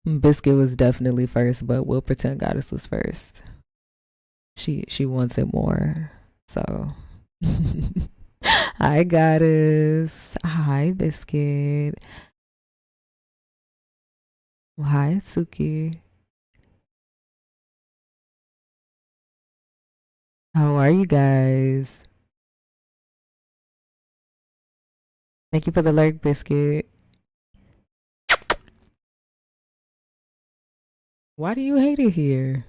Biscuit was definitely first, but we'll pretend Goddess was first. She wants it more. So hi Goddess. Hi Biscuit. Hi Suki. How are you guys? Thank you for the lurk, Biscuit. Why do you hate it here?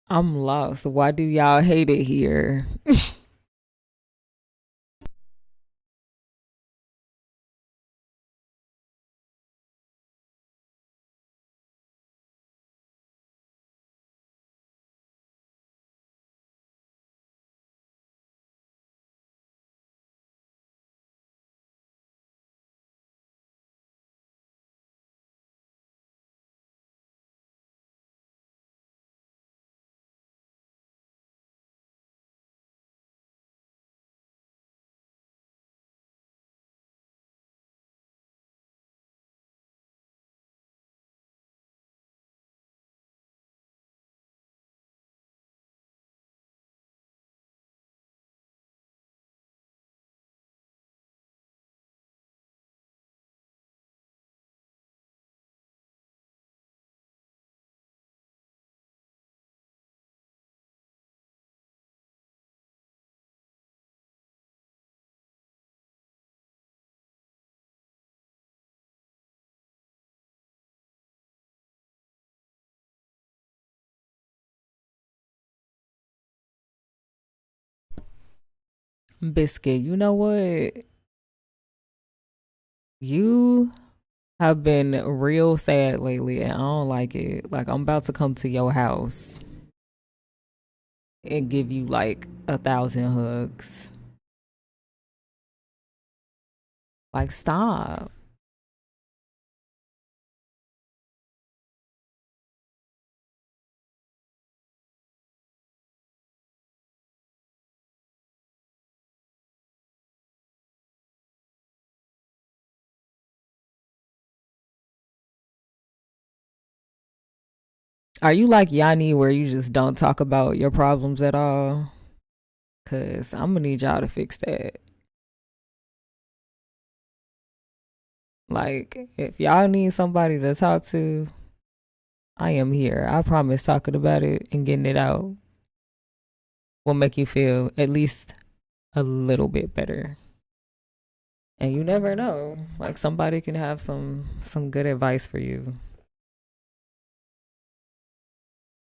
I'm lost. Why do y'all hate it here? Biscuit, you know what? You have been real sad lately and I don't like it. Like I'm about to come to your house and give you like 1,000 hugs. Like stop. Are you like Yanni where you just don't talk about your problems at all? Cause I'm gonna need y'all to fix that. Like if y'all need somebody to talk to, I am here. I promise talking about it and getting it out will make you feel at least a little bit better. And you never know. Like somebody can have some good advice for you.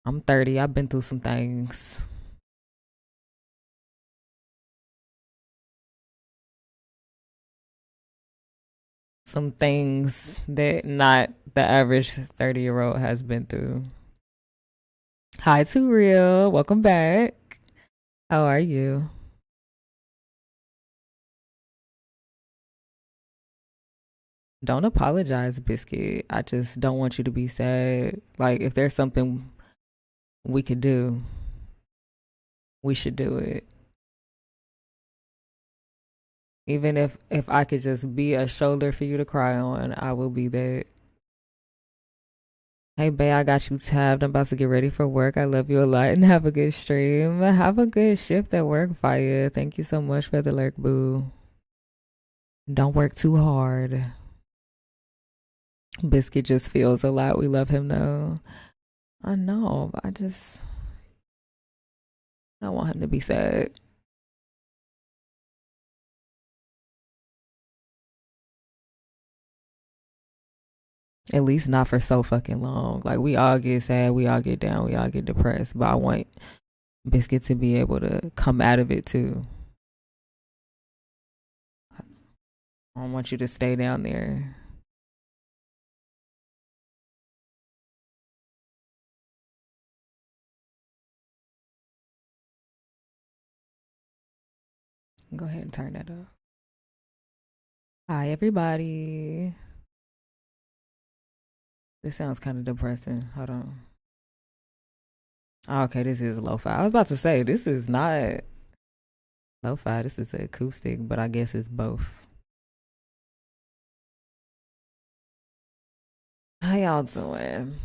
I'm 30. I've been through some things. Some things that not the average 30-year-old has been through. Hi to real. Welcome back. How are you? Don't apologize, Biscuit. I just don't want you to be sad. Like if there's something we could do, we should do it. Even if I could just be a shoulder for you to cry on, I will be that. Hey, babe, I got you tabbed. I'm about to get ready for work. I love you a lot and have a good stream. Have a good shift at work, Fire. Thank you so much for the lurk, boo. Don't work too hard. Biscuit just feels a lot. We love him though. I know, but I don't want him to be sad. At least not for so fucking long. Like we all get sad, we all get down, we all get depressed. But I want Biscuit to be able to come out of it too. I don't want you to stay down there. Go ahead and turn that up. Hi, everybody. This sounds kind of depressing. Hold on. Oh, okay, this is lo-fi. I was about to say, this is not lo-fi. This is acoustic, but I guess it's both. How y'all doing?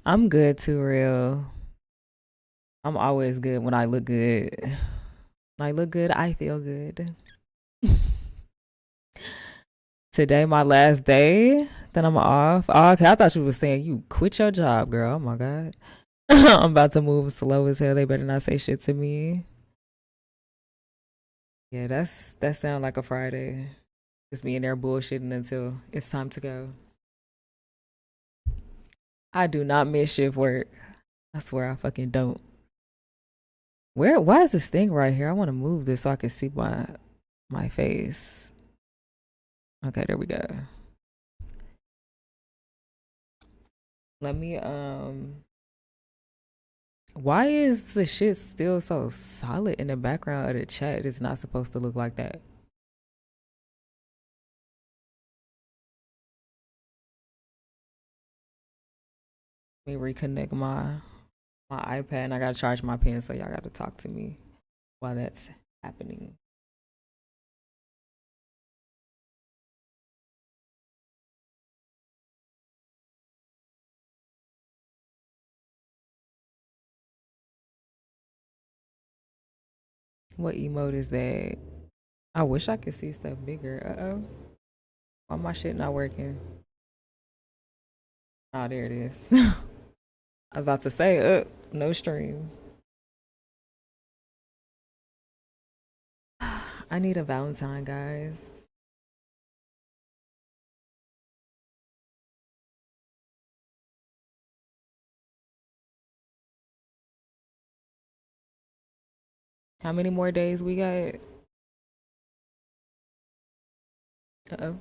I'm good too, real. I'm always good when I look good. When I look good, I feel good. Today, my last day. Then I'm off. Oh, okay, I thought you was saying you quit your job, girl. Oh my god. I'm about to move slow as hell. They better not say shit to me. Yeah, that sound like a Friday. Just being there bullshitting until it's time to go. I do not miss shift work. I swear I fucking don't. Why is this thing right here? I want to move this so I can see my face. Okay, there we go. Let me why is the shit still so solid in the background of the chat? It's not supposed to look like that. Let me reconnect my iPad and I gotta charge my pen, so y'all gotta talk to me while that's happening. What emote is that? I wish I could see stuff bigger. Uh-oh. Why my shit not working? Oh, there it is. I was about to say, no stream. I need a Valentine, guys. How many more days we got? Uh-oh.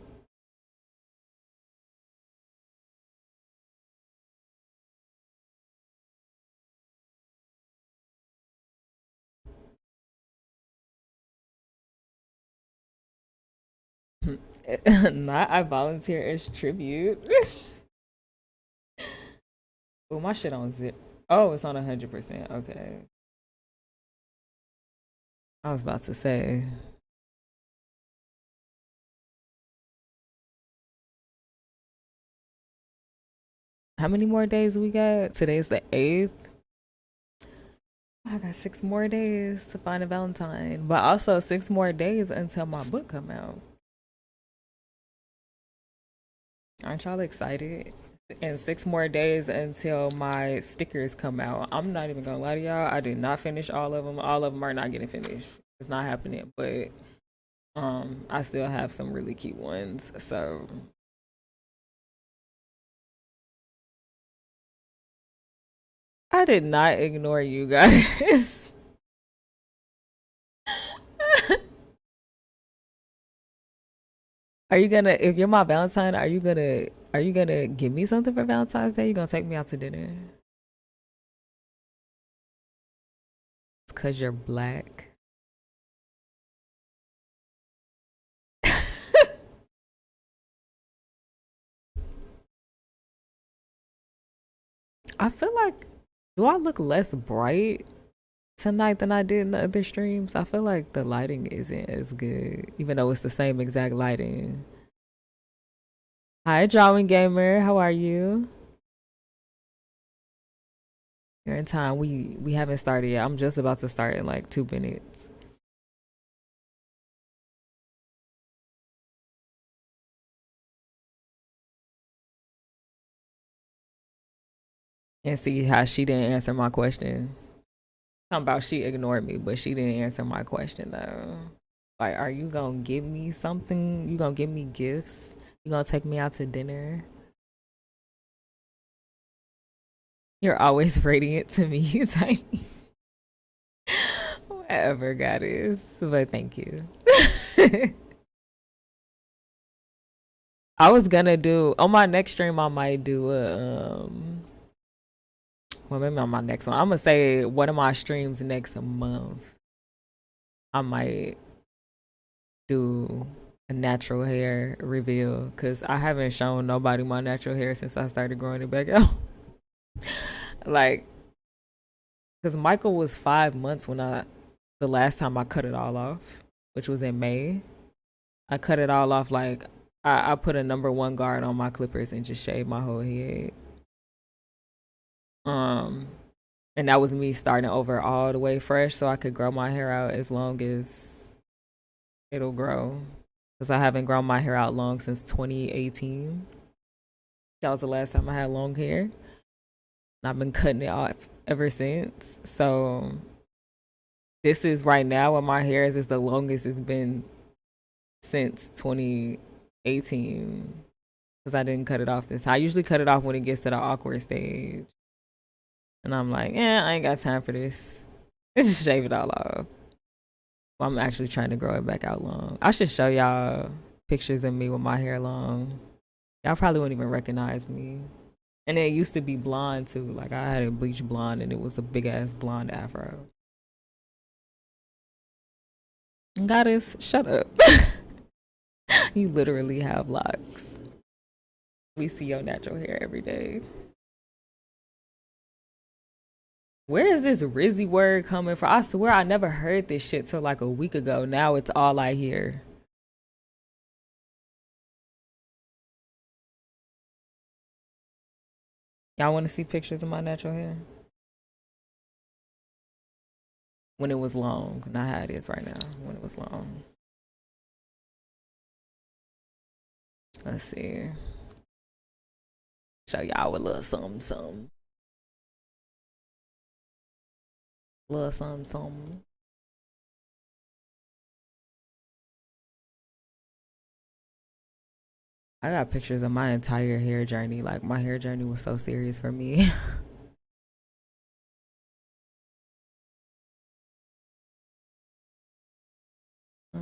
Not I volunteer as tribute. Oh, my shit on zip. Oh, it's on 100%. Okay. I was about to say. How many more days we got? Today's the 8th. I got 6 more days to find a Valentine, but also 6 more days until my book come out. Aren't y'all excited? And 6 more days until my stickers come out. I'm not even gonna lie to y'all. I did not finish all of them. All of them are not getting finished. It's not happening. But I still have some really cute ones. So I did not ignore you guys. Are you gonna, if you're my Valentine, are you gonna give me something for Valentine's Day? You gonna take me out to dinner? It's cause you're black. I feel like, do I look less bright tonight than I did in the other streams? I feel like the lighting isn't as good, even though it's the same exact lighting. Hi, Drawing Gamer. How are you? You're in time. We haven't started yet. I'm just about to start in like 2 minutes. And see how she didn't answer my question. Talking about she ignored me, but she didn't answer my question though. Like, are you gonna give me something? You gonna give me gifts? You gonna take me out to dinner? You're always radiant to me, Tiny. Whatever, goddess. But thank you. I was gonna do on my next stream. I might do a well, maybe on my next one. I'm gonna say one of my streams next month. I might do a natural hair reveal because I haven't shown nobody my natural hair since I started growing it back out. Like, because Michael was 5 months when the last time I cut it all off, which was in May. I cut it all off. Like, I put a number one guard on my clippers and just shaved my whole head. Um, and that was me starting over all the way fresh so I could grow my hair out as long as it'll grow. Because I haven't grown my hair out long since 2018. That was the last time I had long hair. And I've been cutting it off ever since. So this is right now when my hair is the longest it's been since 2018. Because I didn't cut it off this. I usually cut it off when it gets to the awkward stage. And I'm like, I ain't got time for this. Let's just shave it all off. I'm actually trying to grow it back out long. I should show y'all pictures of me with my hair long. Y'all probably wouldn't even recognize me. And it used to be blonde too. Like I had a bleach blonde and it was a big ass blonde afro. Goddess, shut up. You literally have locks. We see your natural hair every day. Where is this Rizzy word coming from? I swear I never heard this shit till like a week ago. Now it's all I hear. Y'all want to see pictures of my natural hair? When it was long, not how it is right now. When it was long. Let's see. Show y'all a little something, something. Little something, something. I got pictures of my entire hair journey. Like my hair journey was so serious for me. uh,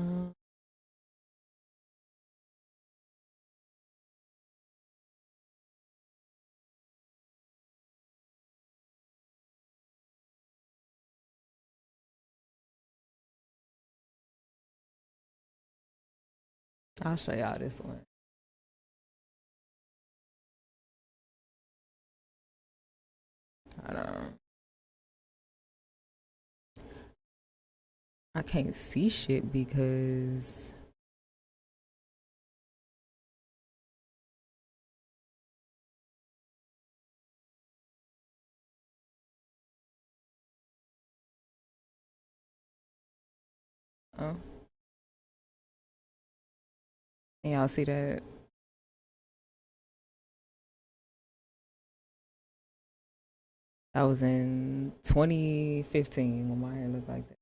I'll show y'all this one. Hold on. I can't see shit because oh, can y'all see that? That was in 2015 when my hair looked like that.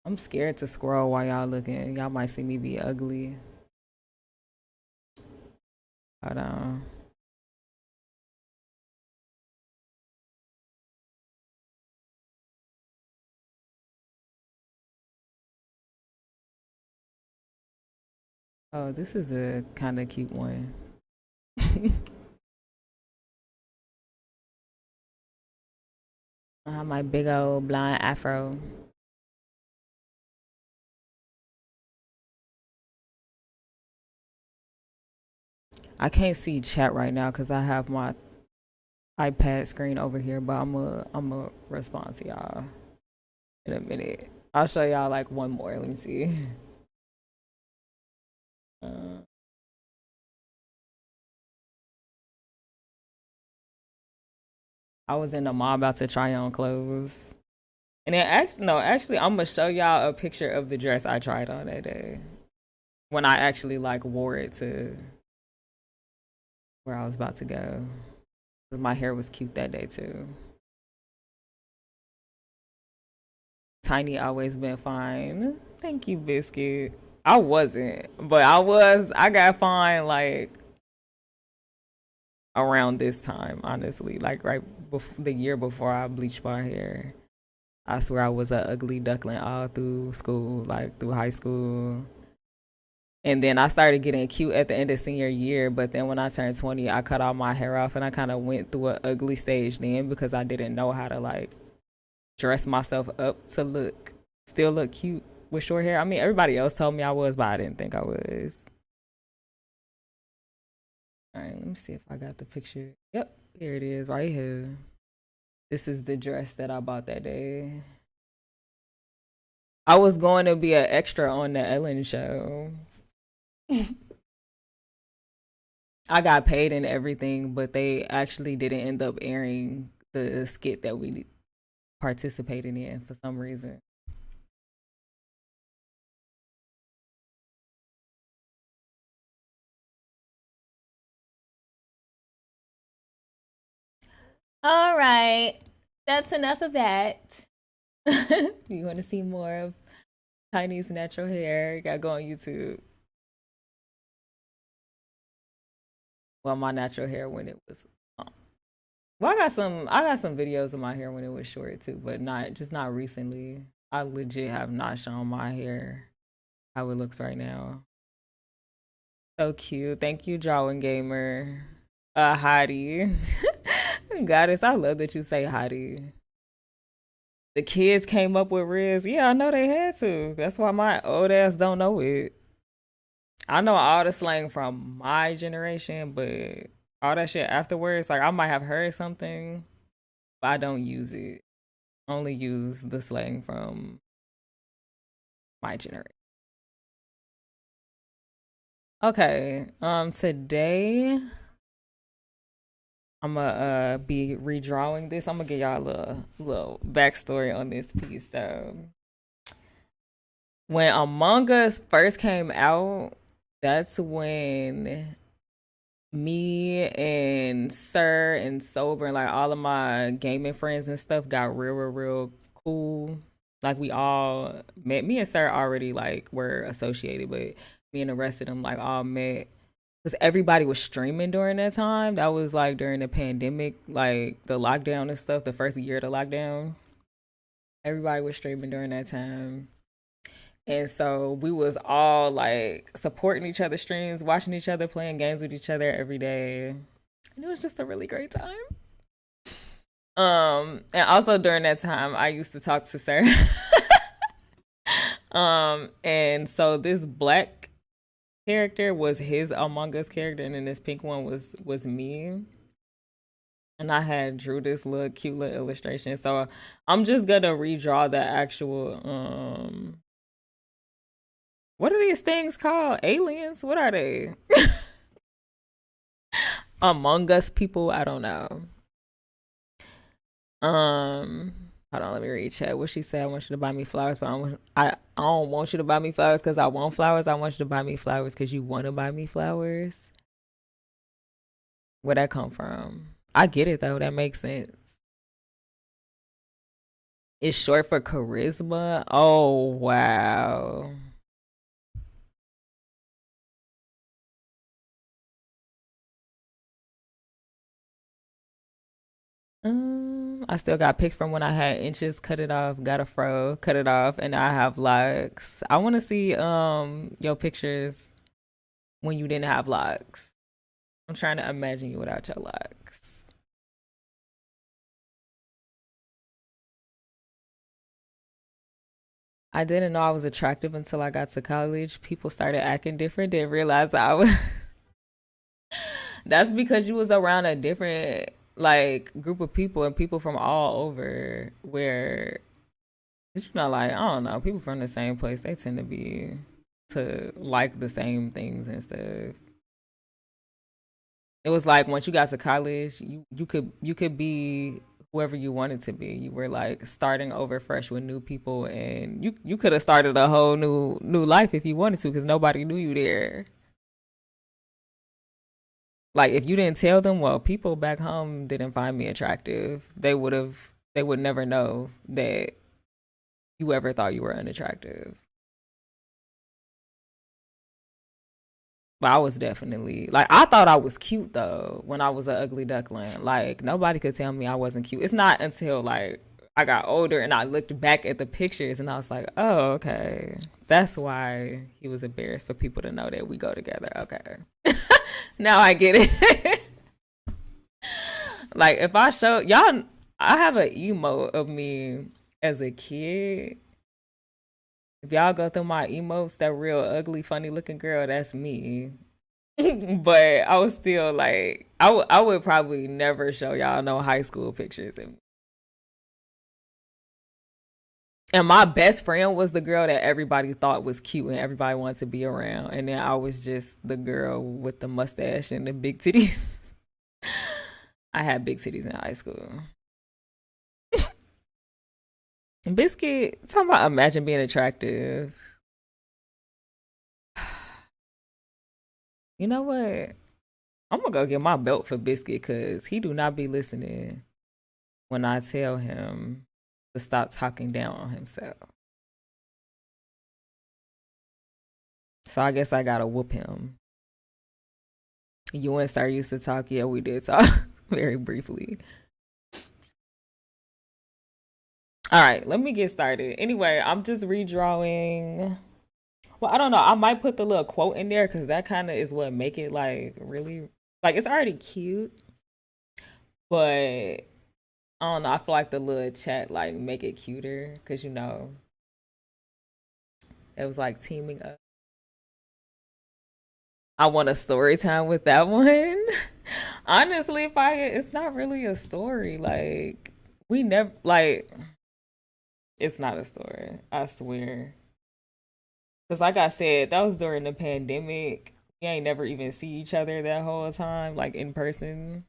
I'm scared to scroll while y'all looking. Y'all might see me be ugly. Hold on. Oh, this is a kind of cute one. I have my big old blonde afro. I can't see chat right now because I have my iPad screen over here, but I'm a respond to y'all in a minute. I'll show y'all like one more. Let me see. Uh, I was in the mall about to try on clothes. And then actually, I'm gonna show y'all a picture of the dress I tried on that day. When I actually like wore it to where I was about to go. My hair was cute that day too. Tiny always been fine. Thank you, Biscuit. I wasn't, but I got fine like around this time, honestly. Like right before the year before I bleached my hair. I swear I was an ugly duckling all through school, like through high school. And then I started getting cute at the end of senior year. But then when I turned 20, I cut all my hair off and I kind of went through an ugly stage then because I didn't know how to like dress myself up to still look cute with short hair. I mean, everybody else told me I was, but I didn't think I was. All right, let me see if I got the picture. Yep, here it is right here. This is the dress that I bought that day. I was going to be an extra on the Ellen show. I got paid and everything, but they actually didn't end up airing the skit that we participated in for some reason. All right, that's enough of that. You want to see more of Tiny's natural hair? You gotta go on YouTube. Well, my natural hair when it was long. Well, I got some videos of my hair when it was short too, but not recently. I legit have not shown my hair how it looks right now. So cute. Thank you, Drawing Gamer. Hottie. Goddess, I love that you say hottie. The kids came up with Riz. Yeah, I know they had to. That's why my old ass don't know it. I know all the slang from my generation, but all that shit afterwards, like I might have heard something, but I don't use it. I only use the slang from my generation. Okay, today I'm gonna be redrawing this. I'm gonna give y'all a little backstory on this piece. So when Among Us first came out, that's when me and Sir and Sober and like all of my gaming friends and stuff got real cool. Like we all met. Me and Sir already like were associated, but me and the rest of them like all met because everybody was streaming during that time. That was like during the pandemic, like the lockdown and stuff. The first year of the lockdown, everybody was streaming during that time. And so we was all like supporting each other's streams, watching each other, playing games with each other every day. And it was just a really great time. And also during that time I used to talk to Sir. And so this black character was his Among Us character, and then this pink one was me. And I had drew this little cute little illustration. So I'm just gonna redraw the actual what are these things called? Aliens? What are they? Among Us people? I don't know. Hold on, let me read chat. What she said, I want you to buy me flowers, but I don't want you to buy me flowers because I want flowers. I want you to buy me flowers because you want to buy me flowers. Where'd that come from? I get it though, that makes sense. It's short for charisma. Oh wow. I still got pics from when I had inches, cut it off, got a fro, cut it off, and I have locks. I want to see your pictures when you didn't have locks. I'm trying to imagine you without your locks. I didn't know I was attractive until I got to college. People started acting different, didn't realize I was. That's because you was around a different like group of people and people from all over where it's not like I don't know, people from the same place, they tend to like the same things and stuff. It was like once you got to college, you could be whoever you wanted to be. You were like starting over fresh with new people, and you could have started a whole new life if you wanted to because nobody knew you there. Like if you didn't tell them, well, people back home didn't find me attractive. They would never know that you ever thought you were unattractive. But I was definitely like I thought I was cute though when I was an ugly duckling. Like nobody could tell me I wasn't cute. It's not until like I got older and I looked back at the pictures and I was like, oh, okay. That's why he was embarrassed for people to know that we go together. Okay. Now I get it. Like if I show y'all, I have an emote of me as a kid, if y'all go through my emotes, that real ugly, funny looking girl, that's me. But I was still like, I would probably never show y'all no high school pictures. And my best friend was the girl that everybody thought was cute and everybody wanted to be around. And then I was just the girl with the mustache and the big titties. I had big titties in high school. Biscuit, talking about imagine being attractive. You know what? I'm gonna go get my belt for Biscuit because he do not be listening when I tell him to stop talking down on himself. So I guess I gotta whoop him. You and Star used to talk. Yeah, we did talk very briefly. All right, let me get started. Anyway, I'm just redrawing. Well, I don't know. I might put the little quote in there because that kind of is what make it like really like it's already cute, but I don't know. I feel like the little chat like make it cuter because it was like teaming up. I want a story time with that one. Honestly, if I it's not really a story. Like we never like it's not a story. I swear. Cause like I said, that was during the pandemic. We ain't never even see each other that whole time, like in person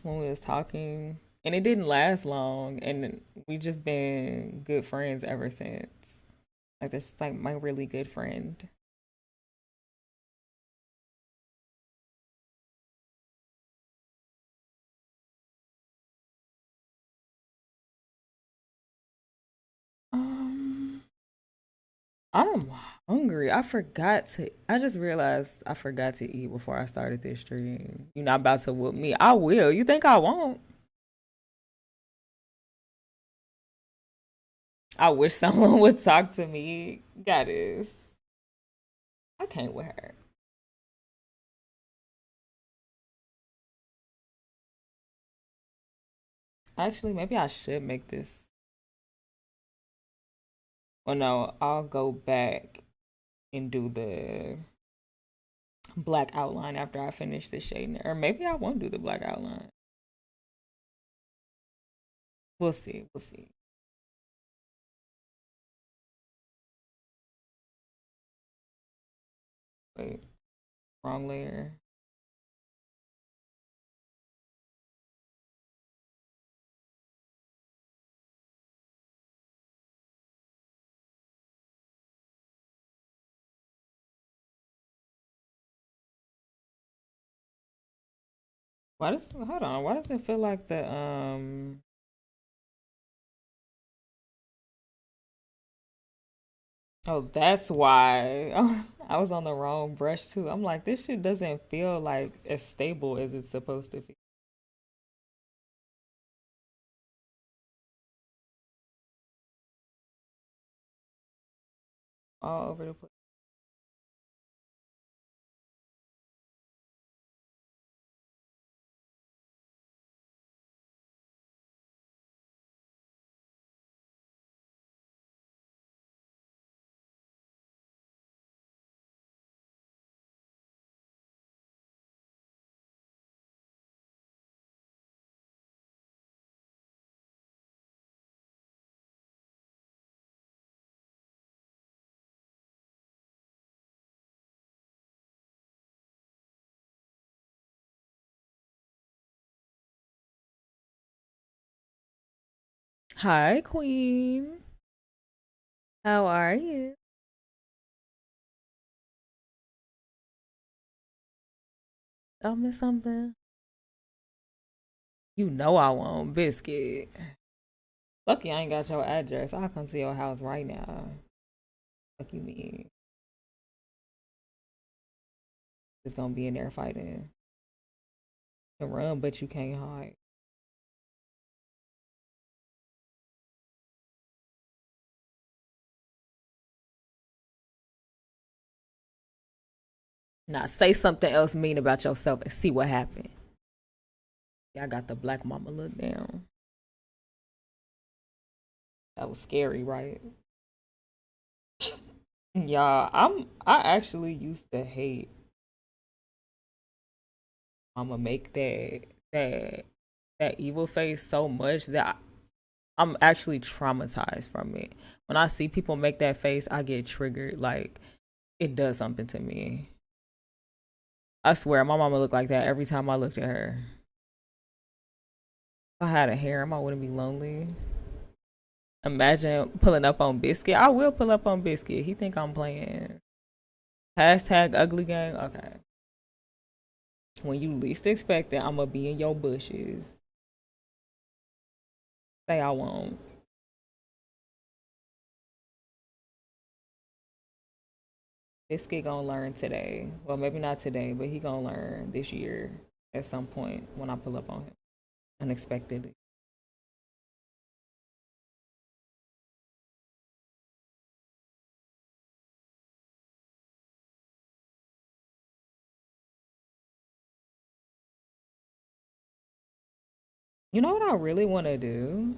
when we was talking. And it didn't last long and we just been good friends ever since. Like that's just like my really good friend. Um I'm hungry. I just realized I forgot to eat before I started this stream. You're not about to whoop me. I will. You think I won't? I wish someone would talk to me. Goddess. I can't with her. Actually, maybe I should make this. Well, no, I'll go back and do the black outline after I finish the shading. Or maybe I won't do the black outline. We'll see. We'll see. Wait, wrong layer. Hold on, why does it feel like the oh, that's why. Oh, I was on the wrong brush too. I'm like, this shit doesn't feel like as stable as it's supposed to feel. All over the place. Hi, Queen. How are you? I miss something. You know I want biscuit. Lucky I ain't got your address. I'll come to your house right now. Fuck you mean? Just gonna be in there fighting. You can run, but you can't hide. Now say something else mean about yourself and see what happened. Yeah, I got the black mama look down. That was scary, right? Yeah, I actually used to hate I'ma make that evil face so much that I'm actually traumatized from it. When I see people make that face, I get triggered. Like it does something to me. I swear, my mama looked like that every time I looked at her. If I had a harem, I wouldn't be lonely. Imagine pulling up on Biscuit. I will pull up on Biscuit. He think I'm playing. Hashtag ugly gang. Okay. When you least expect it, I'm gonna be in your bushes. Say I won't. Biscuit gonna learn today. Well, maybe not today, but he gonna learn this year at some point when I pull up on him unexpectedly. You know what I really want to do?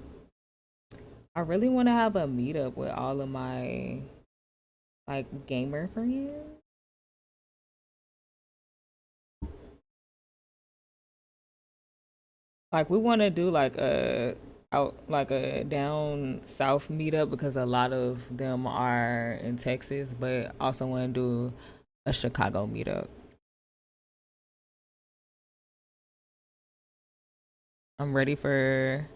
I really want to have a meetup with all of my like gamer friends. Like we want to do like a out like a down south meetup because a lot of them are in Texas, but also want to do a Chicago meetup. I'm ready for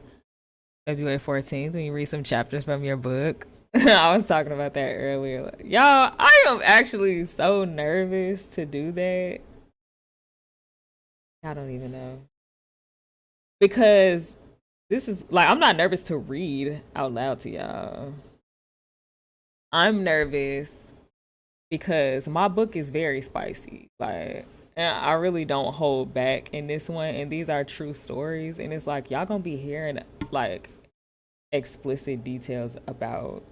February 14th when you read some chapters from your book. I was talking about that earlier. Like, y'all, I am actually so nervous to do that. I don't even know. Because this is like, I'm not nervous to read out loud to y'all. I'm nervous because my book is very spicy. Like, and I really don't hold back in this one. And these are true stories. And it's like, y'all gonna be hearing like explicit details about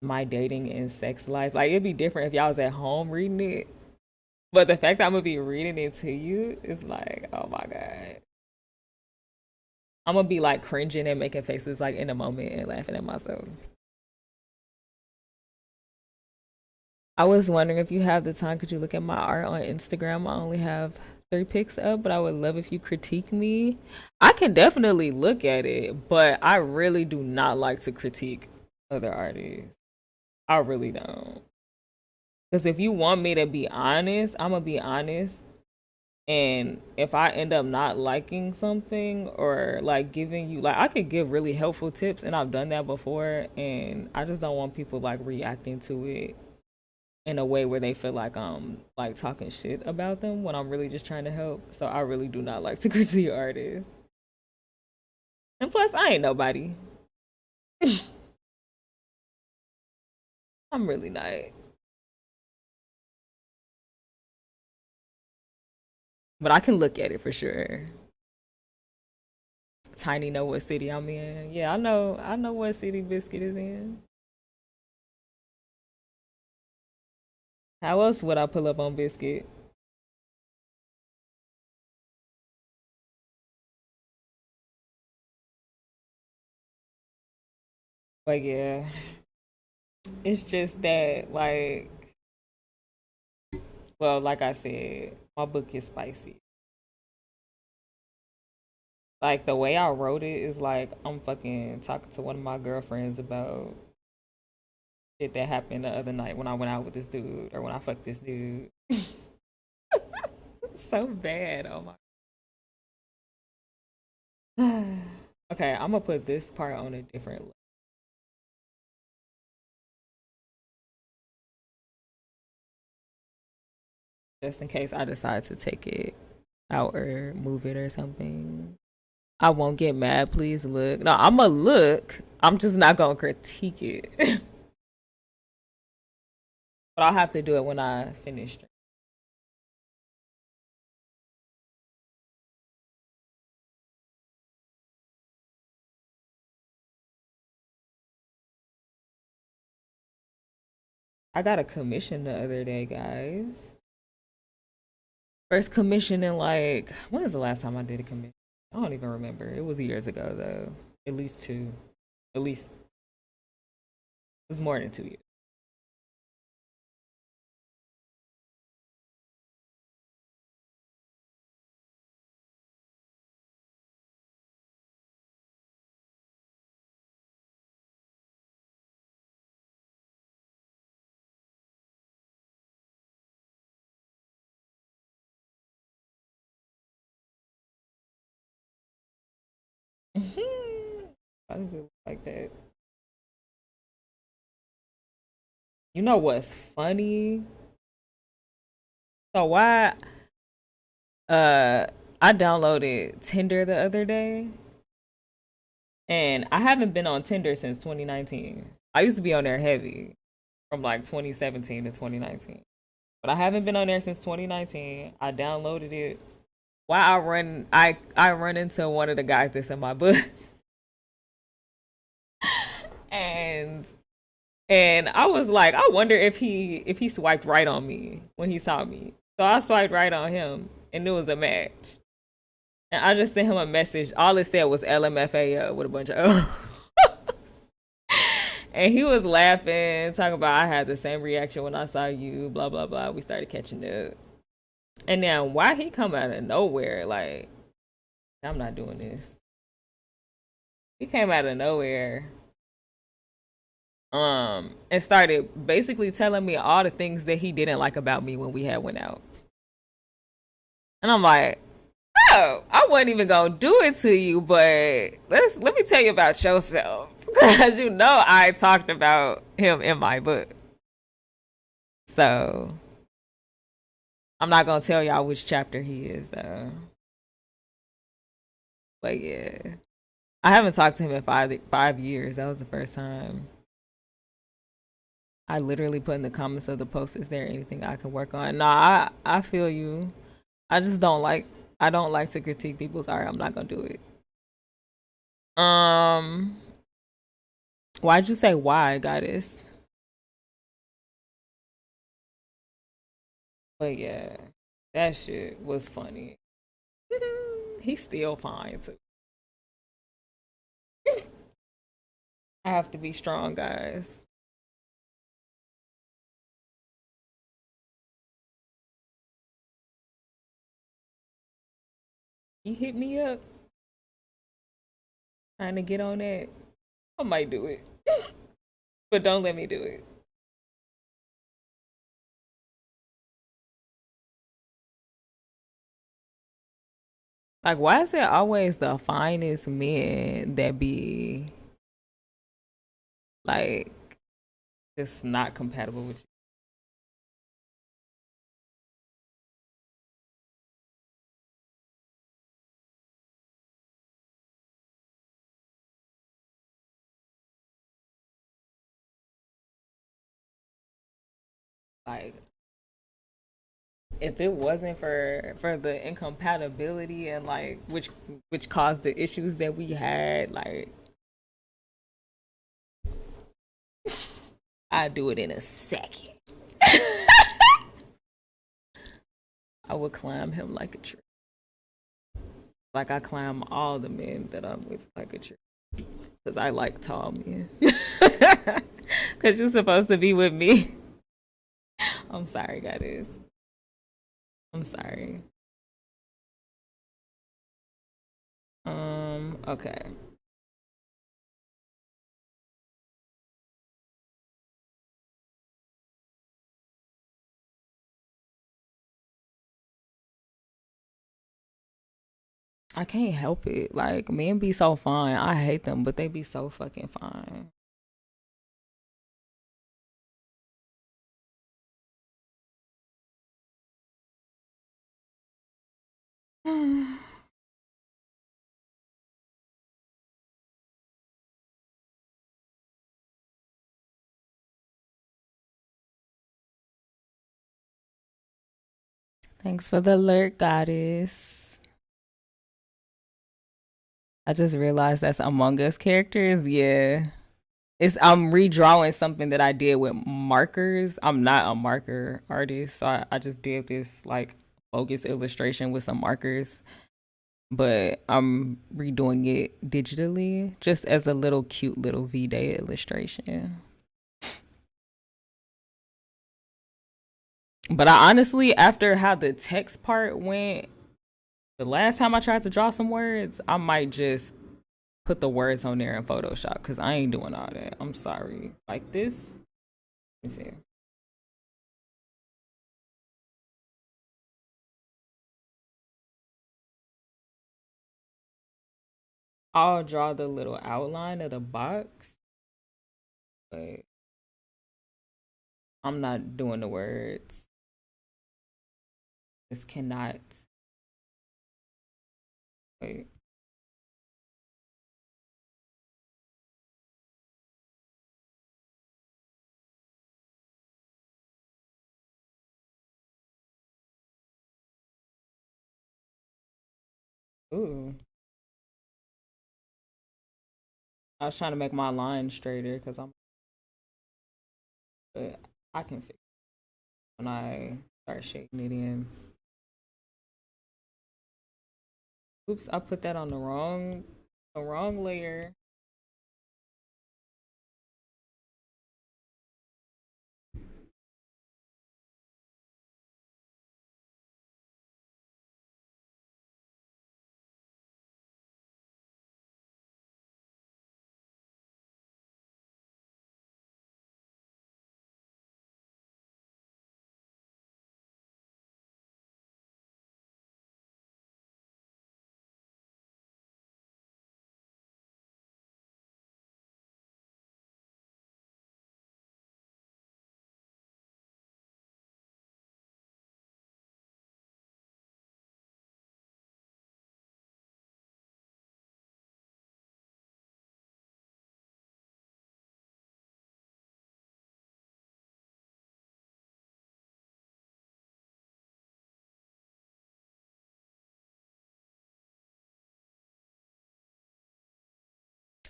my dating and sex life. Like, it'd be different if y'all was at home reading it. But the fact that I'm gonna be reading it to you is like, oh my God. I'm gonna be like cringing and making faces like in a moment and laughing at myself. I was wondering if you have the time, could you look at my art on Instagram? I only have 3 pics up, but I would love if you critique me. I can definitely look at it, but I really do not like to critique other artists. I really don't. Because if you want me to be honest, I'm gonna be honest. And if I end up not liking something or like giving you like I could give really helpful tips and I've done that before and I just don't want people like reacting to it in a way where they feel like I'm like talking shit about them when I'm really just trying to help. So I really do not like to critique artists. And plus I ain't nobody. I'm really not. But I can look at it for sure. Tiny know what city I'm in. Yeah, I know what city Biscuit is in. How else would I pull up on Biscuit? But yeah, it's just that like well, like I said, my book is spicy. Like the way I wrote it is like I'm fucking talking to one of my girlfriends about shit that happened the other night when I went out with this dude or when I fucked this dude. So bad. Oh my. Okay, I'm gonna put this part on a different. Just in case I decide to take it out or move it or something. I won't get mad. Please look. No, I'm gonna look. I'm just not gonna critique it. But I'll have to do it when I finish. I got a commission the other day, guys. First commission in like when was the last time I did a commission? I don't even remember. It was years ago though. At least two. At least It's more than 2 years. Why does it look like that? You know what's funny? So why uh I downloaded Tinder the other day and I haven't been on Tinder since 2019. I used to be on there heavy from like 2017 to 2019. But I haven't been on there since 2019. I downloaded it. While I run into one of the guys that's in my book. and and I was like, I wonder if he swiped right on me when he saw me. So I swiped right on him and it was a match. And I just sent him a message. All it said was LMFAO with a bunch of and he was laughing, talking about I had the same reaction when I saw you, blah blah blah. We started catching up. And then why he come out of nowhere? Like, I'm not doing this. He came out of nowhere. And started basically telling me all the things that he didn't like about me when we had went out. And I'm like, oh, I wasn't even gonna do it to you, but let me tell you about yourself. Because you know I talked about him in my book. So I'm not gonna tell y'all which chapter he is though. But yeah. I haven't talked to him in 5 years. That was the first time. I literally put in the comments of the post, is there anything I can work on? Nah, I feel you. I just I don't like to critique people's art. I'm not gonna do it. Um Why'd you say why, goddess? But yeah, that shit was funny. He's still fine too. I have to be strong, guys. You hit me up trying to get on that. I might do it. But don't let me do it. Like, why is it always the finest men that be like just not compatible with you? Like, if it wasn't for the incompatibility and like which caused the issues that we had, like I'd do it in a second. I would climb him like a tree. Like I climb all the men that I'm with like a tree. Because I like tall men. Because you're supposed to be with me. I'm sorry, guys. I'm sorry. Okay. I can't help it. Like men be so fine. I hate them, but they be so fucking fine. Thanks for the alert, goddess. I just realized that's Among Us characters. Yeah. It's I'm redrawing something that I did with markers. I'm not a marker artist, so I just did this like bogus illustration with some markers, but I'm redoing it digitally just as a little cute little VDAY illustration. But I honestly, after how the text part went, the last time I tried to draw some words, I might just put the words on there in Photoshop because I ain't doing all that. I'm sorry. Like this. Let me see. I'll draw the little outline of the box, but I'm not doing the words. This cannot. Wait. Ooh. I was trying to make my line straighter because I'm. But I can fix it when I start shading it in. Oops, I put that on the wrong layer.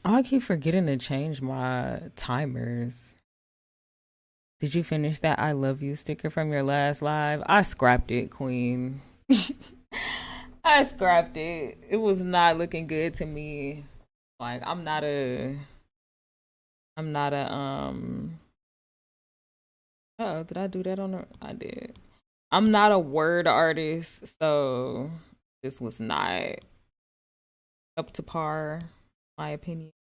Oh, I keep forgetting to change my timers. Did you finish that I love you sticker from your last live? I scrapped it, Queen. I scrapped it. It was not looking good to me. Like I'm not a oh, did I do that on the I did. I'm not a word artist, so this was not up to par, my opinion.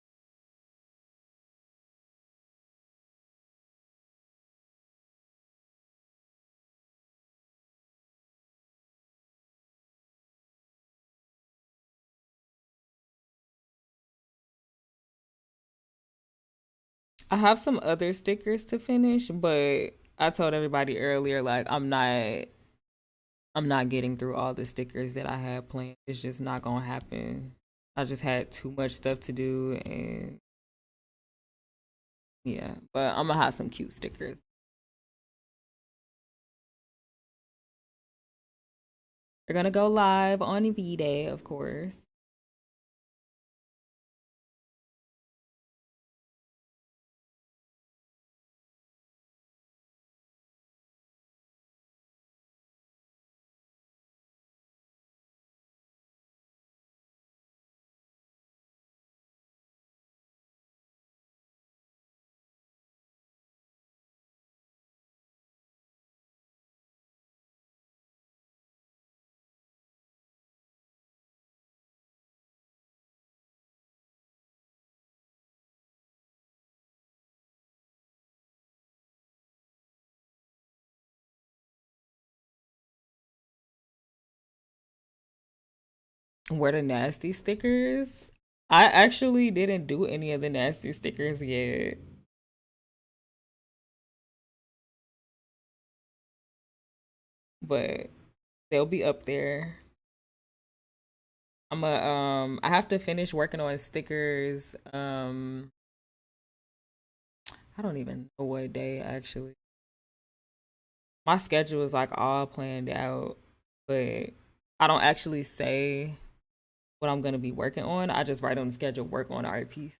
I have some other stickers to finish, but I told everybody earlier like I'm not getting through all the stickers that I had planned. It's just not gonna happen. I just had too much stuff to do and yeah, but I'm gonna have some cute stickers. They're gonna go live on VDAY, of course. Where the nasty stickers? I actually didn't do any of the nasty stickers yet, but they'll be up there. I have to finish working on stickers. I don't even know what day actually. My schedule is like all planned out, but I don't actually say what I'm gonna be working on. I just write on the schedule, work on art piece.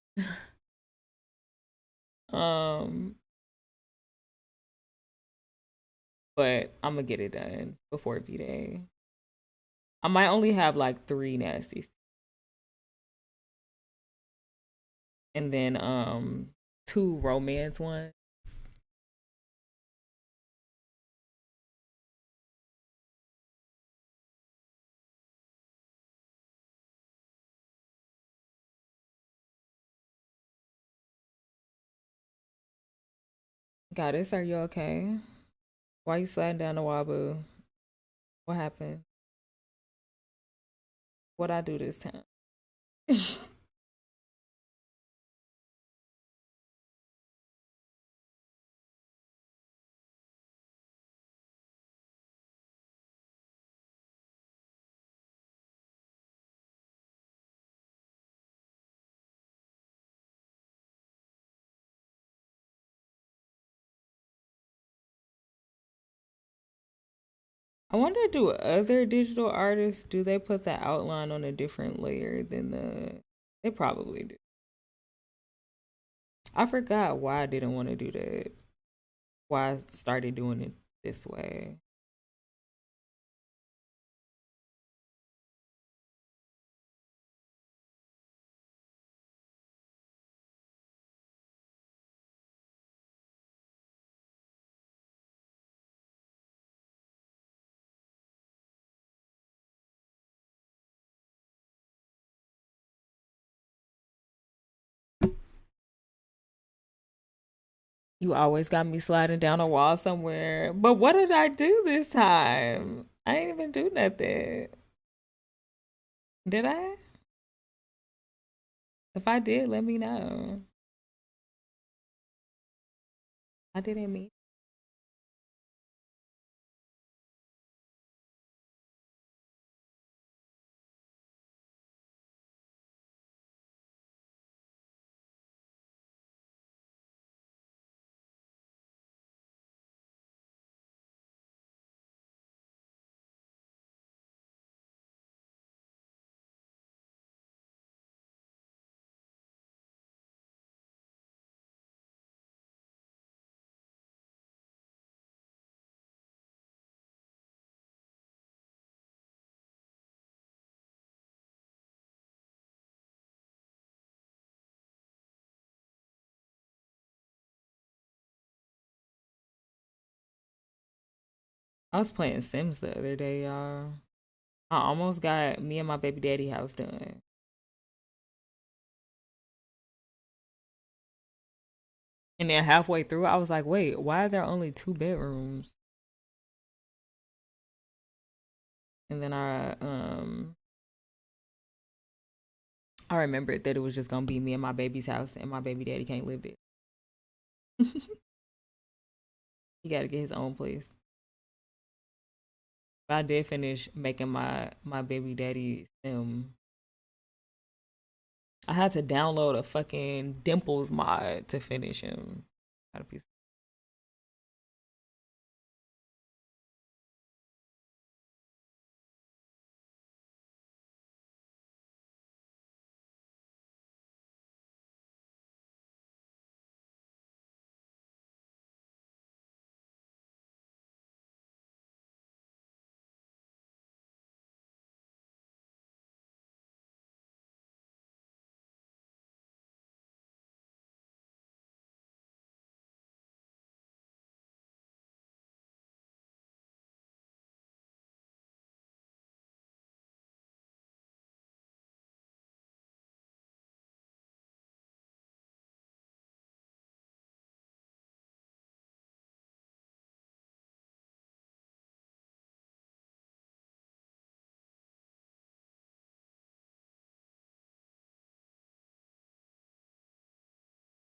um, but I'm gonna get it done before VDAY. I might only have like three nasties, and then two romance ones. Goddess, are you okay? Why you sliding down the wobble? What happened? What I do this time? I wonder, do other digital artists, do they put the outline on a different layer than they probably do. I forgot why I didn't want to do that. Why I started doing it this way. You always got me sliding down a wall somewhere. But what did I do this time? I didn't even do nothing. Did I? If I did, let me know. I didn't mean. I was playing Sims the other day, y'all. I almost got me and my baby daddy house done. And then halfway through, I was like, wait, why are there only two bedrooms? And then I remembered that it was just gonna be me and my baby's house, and my baby daddy can't live there. He got to get his own place. But I did finish making my baby daddy sim. I had to download a fucking Dimples mod to finish him. Got a piece.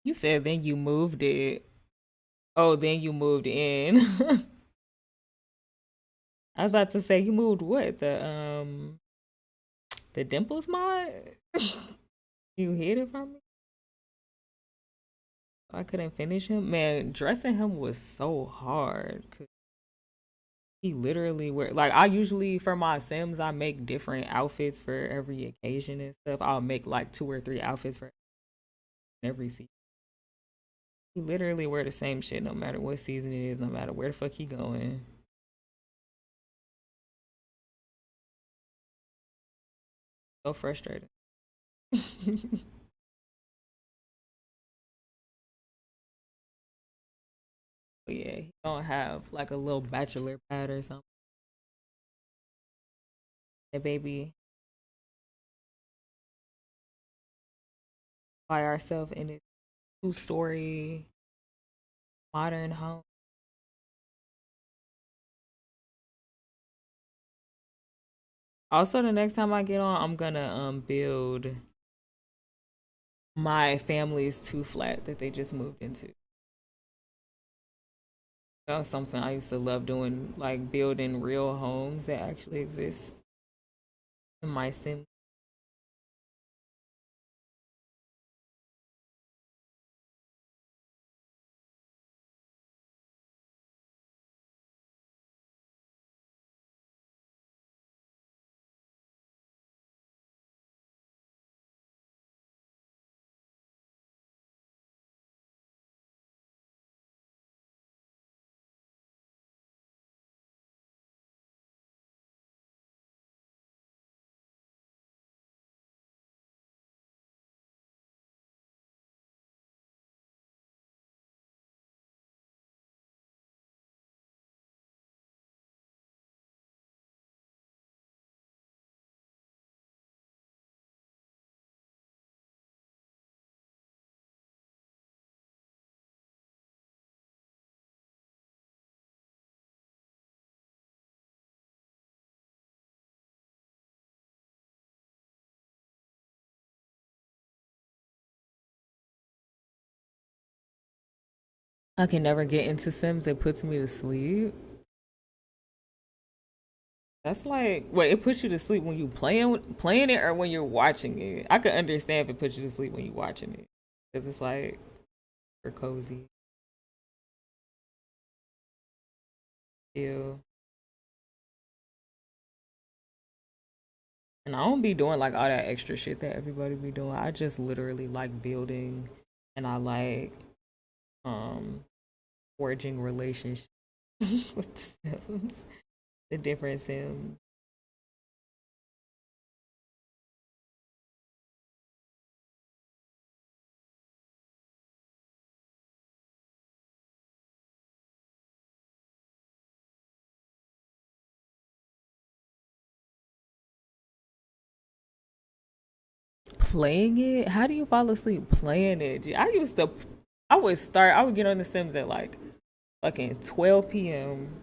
You said then you moved it. Oh, then you moved in. I was about to say you moved what? The Dimples mod? You hid it from me? I couldn't finish him. Man, dressing him was so hard. 'Cause he literally wear like I usually for my Sims I make different outfits for every occasion and stuff. I'll make like two or three outfits for every season. He literally wear the same shit no matter what season it is, no matter where the fuck he going. So frustrating. But yeah, he don't have like a little bachelor pad or something. That baby by ourselves in a two-story modern home. Also, the next time I get on, I'm gonna build my family's two flat that they just moved into. That was something I used to love doing, like building real homes that actually exist in my sim. I can never get into Sims. It puts me to sleep. That's like, wait, it puts you to sleep when you playing it or when you're watching it. I could understand if it puts you to sleep when you're watching it, because it's like for cozy. Ew. And I don't be doing like all that extra shit that everybody be doing. I just literally like building, and I like um forging relationships with the Sims, the different Sims. Playing it? How do you fall asleep playing it? I would get on the Sims at like fucking 12 p.m.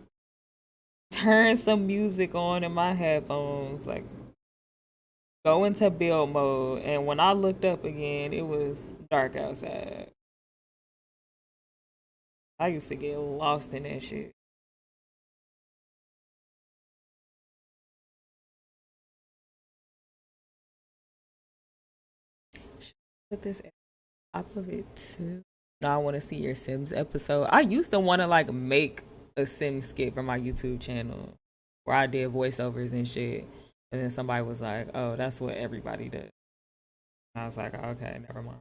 Turn some music on in my headphones, like go into build mode. And when I looked up again, it was dark outside. I used to get lost in that shit. Put this at the top of it too. Now I want to see your Sims episode. I used to want to like make a Sims skit for my YouTube channel where I did voiceovers and shit. And then somebody was like, "Oh, that's what everybody does." And I was like, "Okay, never mind."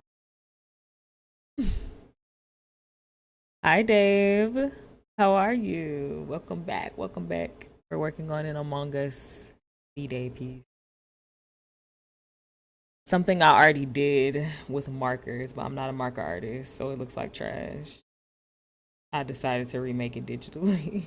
Hi, Dave. How are you? Welcome back. Welcome back. We're working on an Among Us VDAY piece. Something I already did with markers, but I'm not a marker artist, so it looks like trash. I decided to remake it digitally.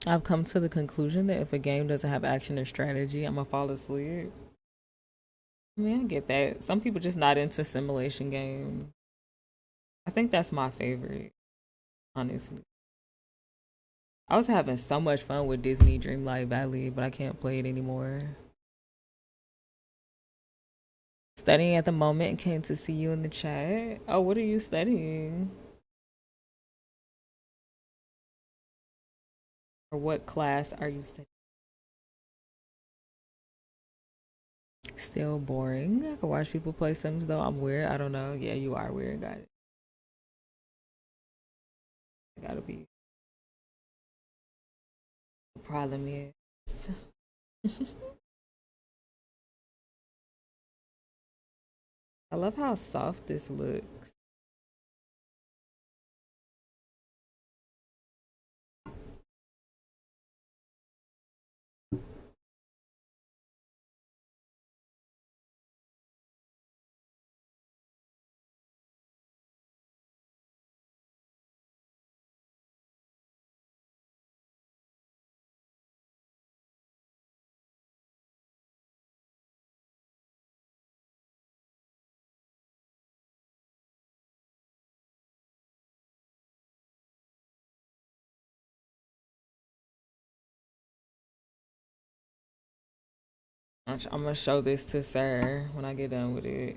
I've come to the conclusion that if a game doesn't have action or strategy, I'm gonna fall asleep. I mean, I get that. Some people just not into simulation games. I think that's my favorite, honestly. I was having so much fun with Disney Dreamlight Valley, but I can't play it anymore. Studying at the moment and came to see you in the chat. Oh, what are you studying? Or what class are you studying? Still boring. I can watch people play Sims though. I'm weird. I don't know. Yeah, you are weird. Got it. I gotta be. The problem is. I love how soft this looks. I'm gonna show this to Sir when I get done with it.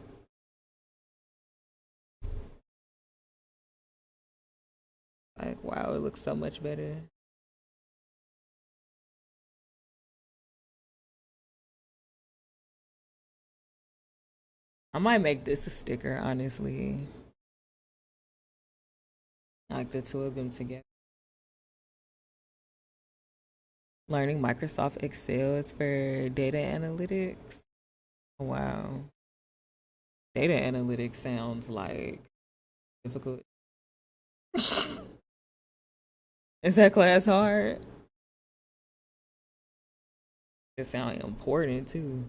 Like, wow, it looks so much better. I might make this a sticker, honestly. Like the two of them together. Learning Microsoft Excel is for data analytics. Wow. Data analytics sounds like difficult. Is that class hard? It sounds important too.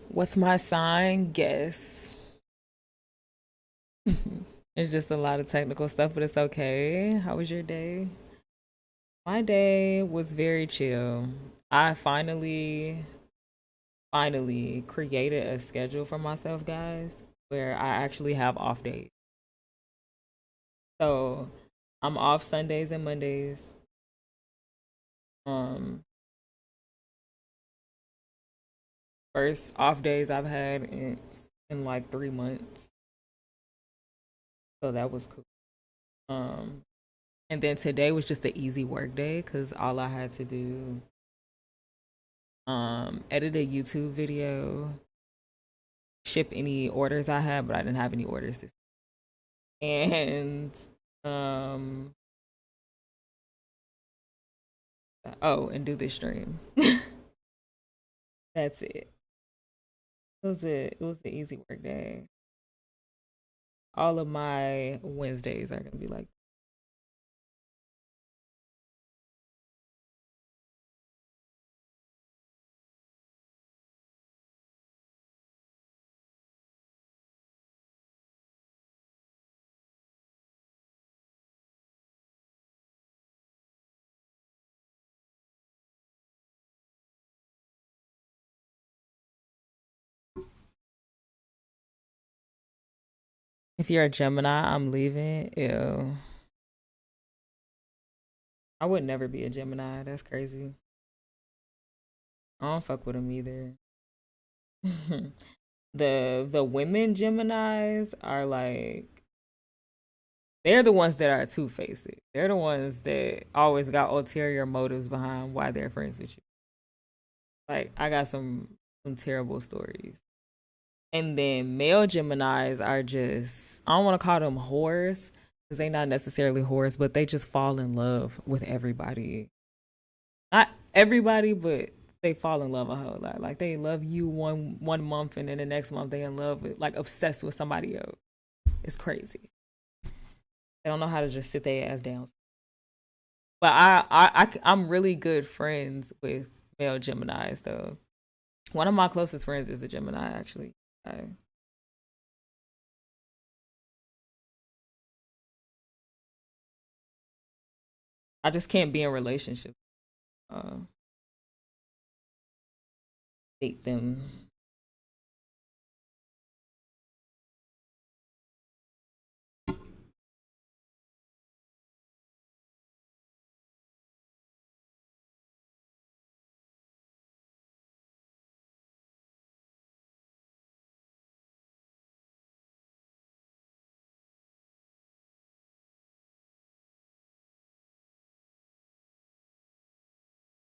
What's my sign? Guess. It's just a lot of technical stuff, but it's okay. How was your day? My day was very chill. I finally created a schedule for myself, guys, where I actually have off days. So I'm off Sundays and Mondays. Um, First off days I've had in like 3 months. So that was cool. Um, and then today was just an easy work day because all I had to do edit a YouTube video, ship any orders I had, but I didn't have any orders this and um oh, and do this stream. That's it. It was the easy work day. All of my Wednesdays are gonna be like if you're a Gemini, I'm leaving. Ew. I would never be a Gemini. That's crazy. I don't fuck with them either. The women Geminis are like they're the ones that are two faced. They're the ones that always got ulterior motives behind why they're friends with you. Like I got some terrible stories. And then male Geminis are just I don't want to call them whores because they not necessarily whores, but they just fall in love with everybody. Not everybody, but they fall in love a whole lot. Like they love you one month, and then the next month they in love with like obsessed with somebody else. It's crazy. They don't know how to just sit their ass down. But I'm really good friends with male Geminis though. One of my closest friends is a Gemini actually. I just can't be in relationship. Uh, Date them.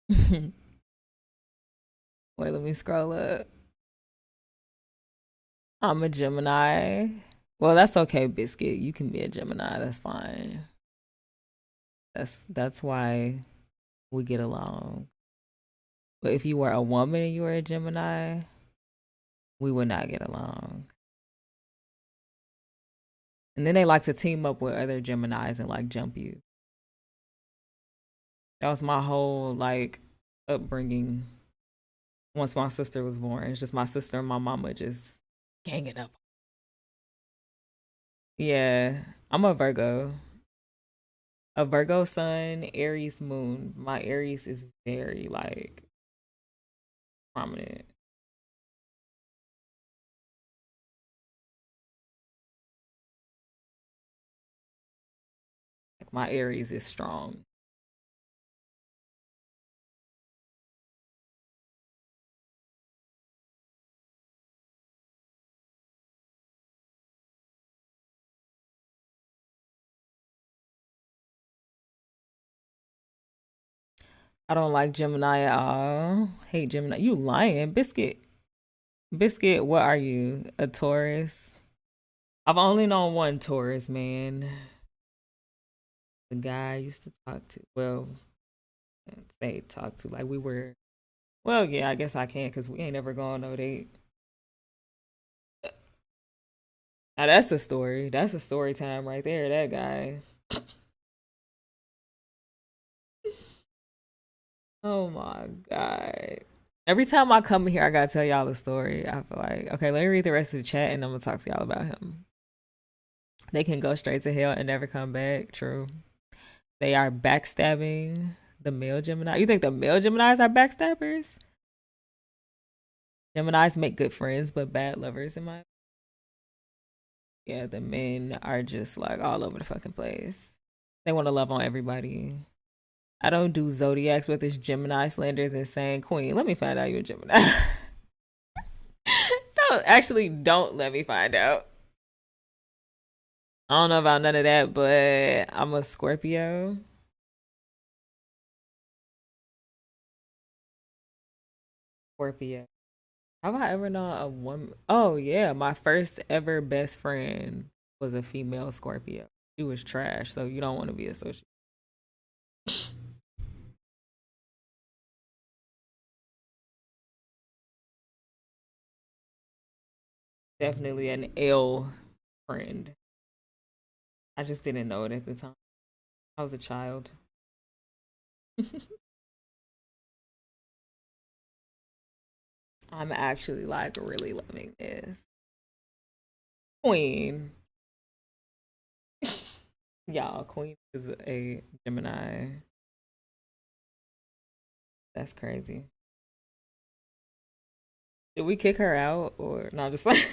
Wait, let me scroll up. I'm a Gemini. Well, that's okay, Biscuit. You can be a Gemini. That's fine. That's why we get along. But if you were a woman and you were a Gemini, we would not get along. And then they like to team up with other Geminis and like jump you. That was my whole like upbringing once my sister was born. It's just my sister and my mama just ganging up. Yeah, I'm a Virgo. A Virgo sun, Aries moon. My Aries is very like prominent. Like my Aries is strong. I don't like Gemini at all. Hate Gemini. You lying, Biscuit. Biscuit, what are you? A Taurus? I've only known one Taurus, man. The guy I used to talk to. Well, say talk to. Like we were. Well, yeah, I guess I can because we ain't ever gone no date. Now that's a story. That's a story time right there. That guy. Oh my god. Every time I come here, I gotta tell y'all the story. I feel like, okay, let me read the rest of the chat and I'm gonna talk to y'all about him. They can go straight to hell and never come back. True. They are backstabbing the male Gemini. You think the male Geminis are backstabbers? Geminis make good friends but bad lovers in my. Yeah, the men are just like all over the fucking place. They want to love on everybody. I don't do zodiacs with this Gemini slander is insane. Queen, let me find out you're a Gemini. Don't let me find out. I don't know about none of that, but I'm a Scorpio. Scorpio. Have I ever known a woman? Oh yeah, my first ever best friend was a female Scorpio. She was trash, so you don't want to be associated. Definitely an L friend. I just didn't know it at the time. I was a child. I'm actually like really loving this. Queen. Y'all, Queen is a Gemini. That's crazy. Did we kick her out or not? Just like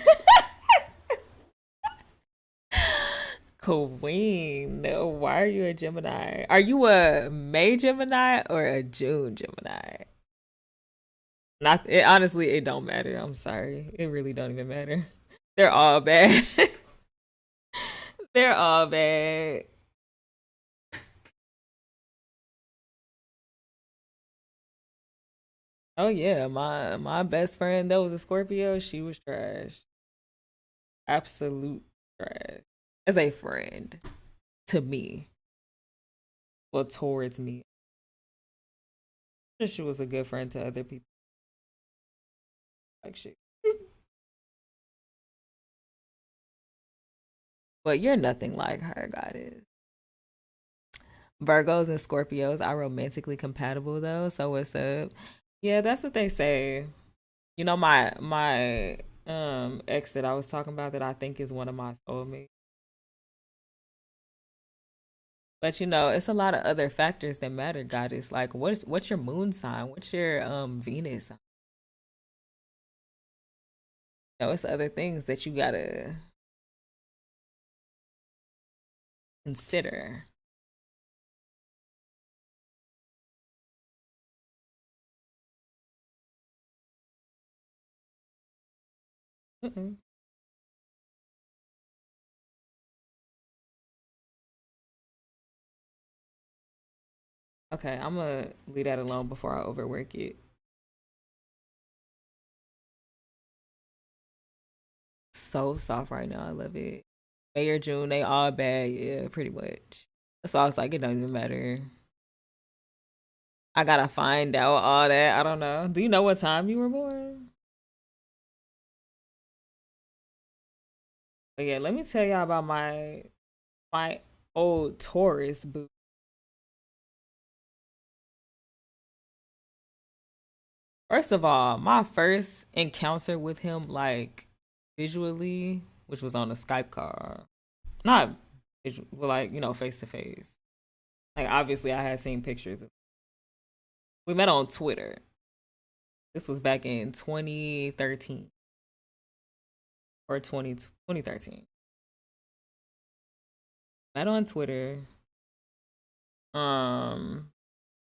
Queen. No, why are you a Gemini? Are you a May Gemini or a June Gemini? Not it, honestly, it don't matter. I'm sorry. It really don't even matter. They're all bad. They're all bad. Oh yeah, my best friend that was a Scorpio, she was trash. Absolute trash. As a friend to me. Well, towards me. She was a good friend to other people. Like shit. But you're nothing like her, goddess. Virgos and Scorpios are romantically compatible though. So what's up? Yeah, that's what they say. You know, my ex that I was talking about that I think is one of my soulmates. But you know, it's a lot of other factors that matter, goddess. Like what's your moon sign? What's your Venus sign? You know, it's other things that you gotta consider. Mm-mm. Okay, I'm gonna leave that alone before I overwork it. So soft right now. I love it. May or June, they all bad. Yeah, pretty much. So I was like, it don't even matter. I gotta find out all that. I don't know. Do you know what time you were born? But yeah, let me tell y'all about my old Taurus boo. First of all, my first encounter with him, like visually, which was on a Skype call, not visual, but like face to face. Like obviously, I had seen pictures of. We met on Twitter. This was back in 2013 or 2013. Met on Twitter.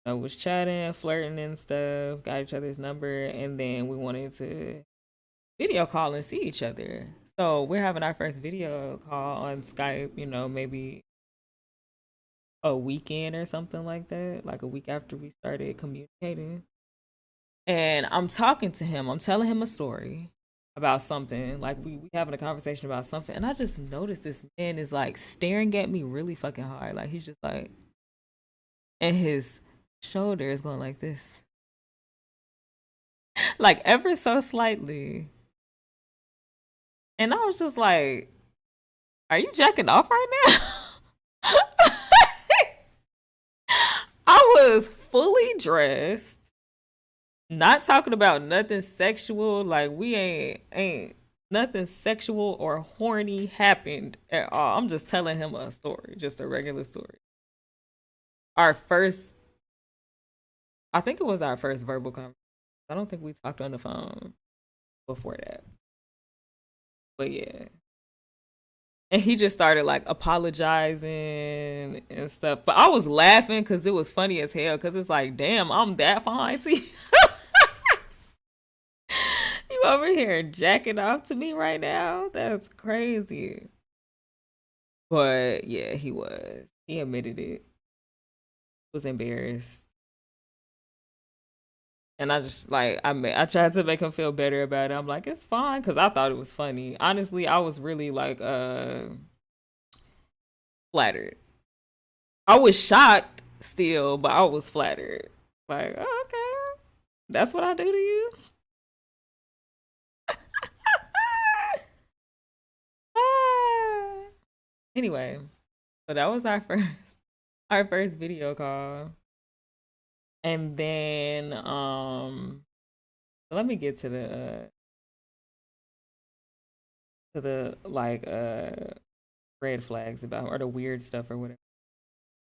I was chatting, flirting and stuff, got each other's number, and then we wanted to video call and see each other. So we're having our first video call on Skype, maybe a weekend or something like that, like a week after we started communicating. And I'm talking to him, I'm telling him a story about something, like we having a conversation about something, and I just noticed this man is like staring at me really fucking hard. Like he's just like, and his shoulder is going like this, like ever so slightly. And I was just like, are you jacking off right now? I was fully dressed, not talking about nothing sexual. Like we ain't nothing sexual or horny happened at all. I'm just telling him a story, just a regular story. Our first, I think it was our first verbal conversation. I don't think we talked on the phone before that. But yeah. And he just started like apologizing and stuff. But I was laughing because it was funny as hell. Because it's like, damn, I'm that fine to you. You over here jacking off to me right now? That's crazy. But yeah, he was. He admitted it. Was embarrassed. And I just like I tried to make him feel better about it. I'm like, it's fine, because I thought it was funny. Honestly, I was really like flattered. I was shocked still, but I was flattered. Like, oh, okay, that's what I do to you. Anyway, so that was our first video call, and then let me get to the like red flags about, or the weird stuff or whatever.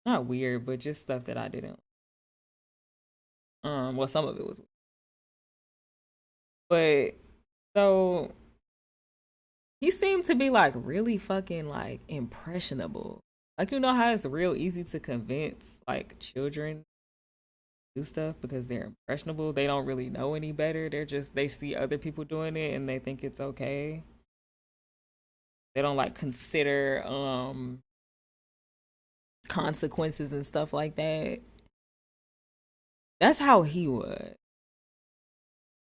Not weird, but just stuff that I didn't. Well, some of it was, but so he seemed to be like really fucking like impressionable. Like how it's real easy to convince like children to do stuff because they're impressionable. They don't really know any better. They see other people doing it and they think it's okay. They don't like consider consequences and stuff like that. That's how he was.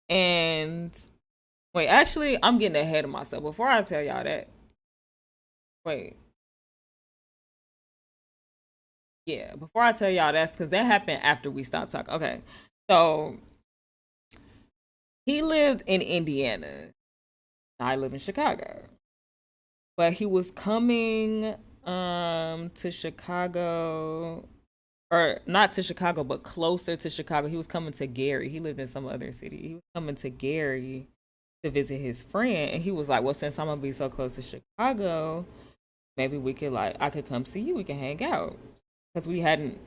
And wait, actually, I'm getting ahead of myself. Before I tell y'all that, wait, yeah, before I tell y'all that's because that happened after we stopped talking. Okay, so he lived in Indiana. I live in Chicago, but he was coming to Chicago, or not to Chicago, but closer to Chicago. He was coming to Gary. He lived in some other city. He was coming to Gary to visit his friend, and he was like, "Well, since I'm gonna be so close to Chicago, maybe we could like I could come see you. We can hang out because we hadn't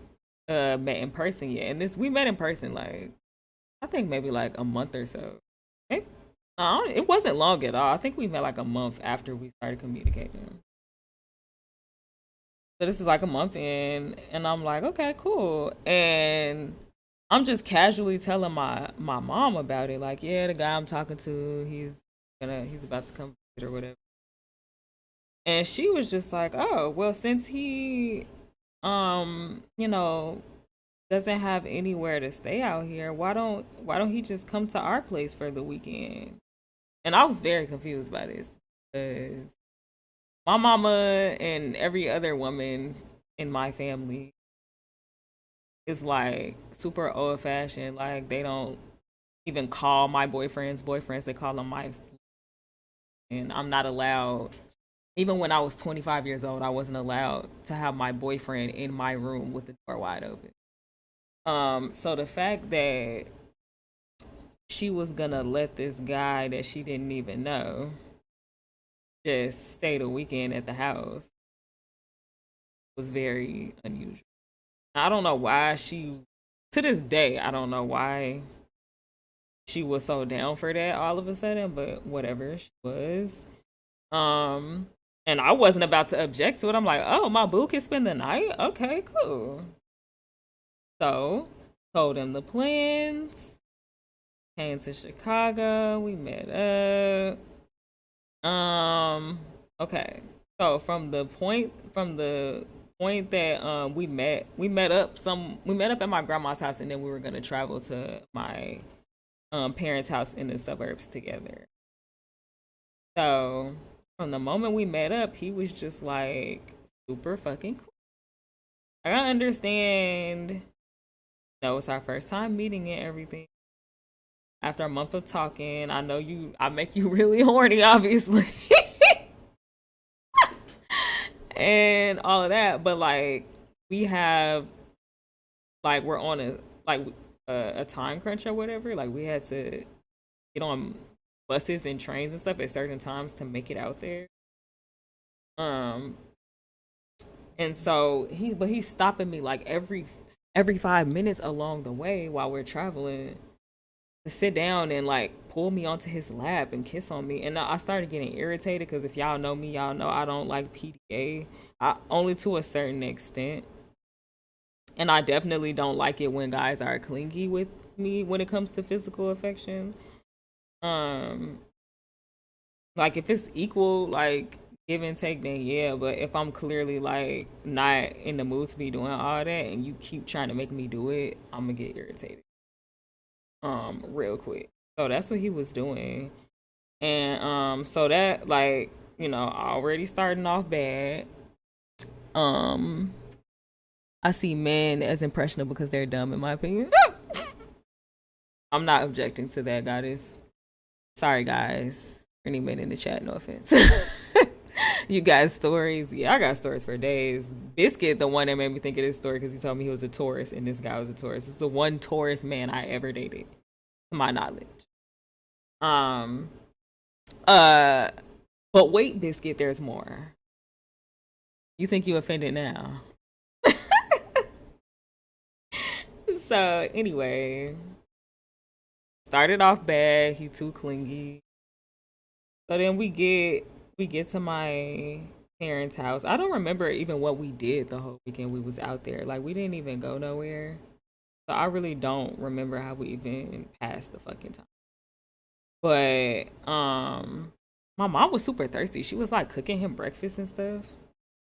met in person yet. And this we met in person like I think maybe like a month or so. Maybe, no, it wasn't long at all. I think we met like a month after we started communicating. So this is like a month in, and I'm like, okay, cool. And I'm just casually telling my mom about it. Like, yeah, the guy I'm talking to, he's about to come visit or whatever. And she was just like, oh, well, since he, you know, doesn't have anywhere to stay out here. Why don't he just come to our place for the weekend? And I was very confused by this because my mama and every other woman in my family is like super old fashioned. Like they don't even call my boyfriends. They call them my, and I'm not allowed. Even when I was 25 years old, I wasn't allowed to have my boyfriend in my room with the door wide open. So the fact that she was gonna let this guy that she didn't even know just stay the weekend at the house was very unusual. I don't know why to this day, I don't know why she was so down for that all of a sudden, but whatever she was. And I wasn't about to object to it. I'm like, oh, my boo can spend the night? Okay, cool. So, told him the plans, came to Chicago, we met up. Okay. So from the point that we met up at my grandma's house, and then we were gonna travel to my parents' house in the suburbs together. So from the moment we met up, he was just like super fucking cool. I understand that was our first time meeting and everything. After a month of talking, I make you really horny, obviously. And all of that, but like we have like we're on a time crunch or whatever. Like we had to get on buses and trains and stuff at certain times to make it out there. Um, and so he's stopping me like every 5 minutes along the way while we're traveling to sit down and like pull me onto his lap and kiss on me. And I started getting irritated because if y'all know me, y'all know I don't like PDA. Only to a certain extent. And I definitely don't like it when guys are clingy with me when it comes to physical affection. Um, like if it's equal, like give and take, then yeah. But if I'm clearly like not in the mood to be doing all that, and you keep trying to make me do it, I'm gonna get irritated. Real quick. So that's what he was doing, and so that like already starting off bad. Um, I see men as impressionable because they're dumb, in my opinion. I'm not objecting to that, goddess. Sorry, guys. Any men in the chat, no offense. You got stories? Yeah, I got stories for days. Biscuit, the one that made me think of this story because he told me he was a Taurus and this guy was a Taurus. It's the one Taurus man I ever dated, to my knowledge. Um, but wait, Biscuit, there's more. You think you offended now? So anyway, started off bad. He too clingy. So then we get to my parents' house. I don't remember even what we did the whole weekend we was out there. Like we didn't even go nowhere. So I really don't remember how we even passed the fucking time. But my mom was super thirsty. She was like cooking him breakfast and stuff.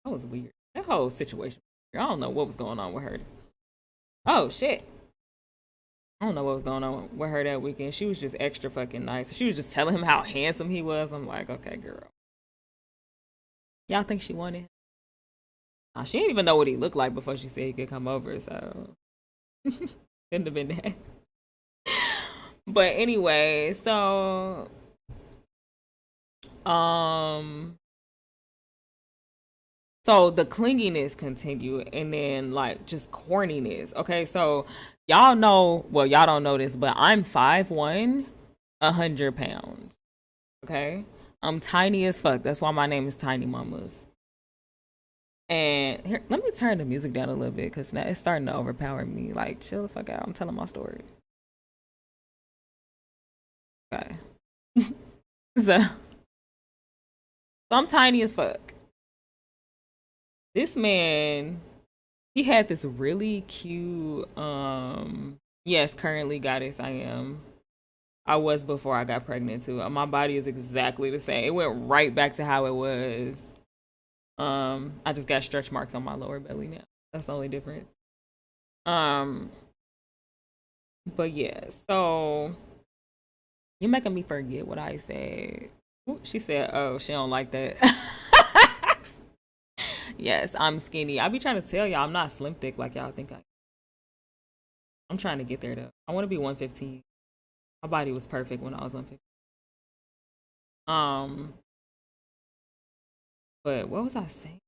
That was weird. That whole situation. I don't know what was going on with her. Oh shit. I don't know what was going on with her that weekend. She was just extra fucking nice. She was just telling him how handsome he was. I'm like, okay, girl. Y'all think she wanted him? Nah, she didn't even know what he looked like before she said he could come over, so couldn't have been that. But anyway, um so the clinginess continued and then like just corniness. Okay, so y'all know, well, y'all don't know this, but I'm 5'1", 100 pounds. Okay? I'm tiny as fuck. That's why my name is Tiny Mamas. And here, let me turn the music down a little bit because now it's starting to overpower me. Like, chill the fuck out. I'm telling my story. Okay. So I'm tiny as fuck. This man, he had this really cute, yes, currently goddess I am. I was before I got pregnant too. My body is exactly the same. It went right back to how it was. I just got stretch marks on my lower belly now. That's the only difference. Um, but yeah, so you're making me forget what I said. Ooh, she said, "Oh, she don't like that." Yes, I'm skinny. I be trying to tell y'all I'm not slim thick like y'all think I. I'm trying to get there though. I want to be 115. My body was perfect when I was 115. Um, but what was I saying?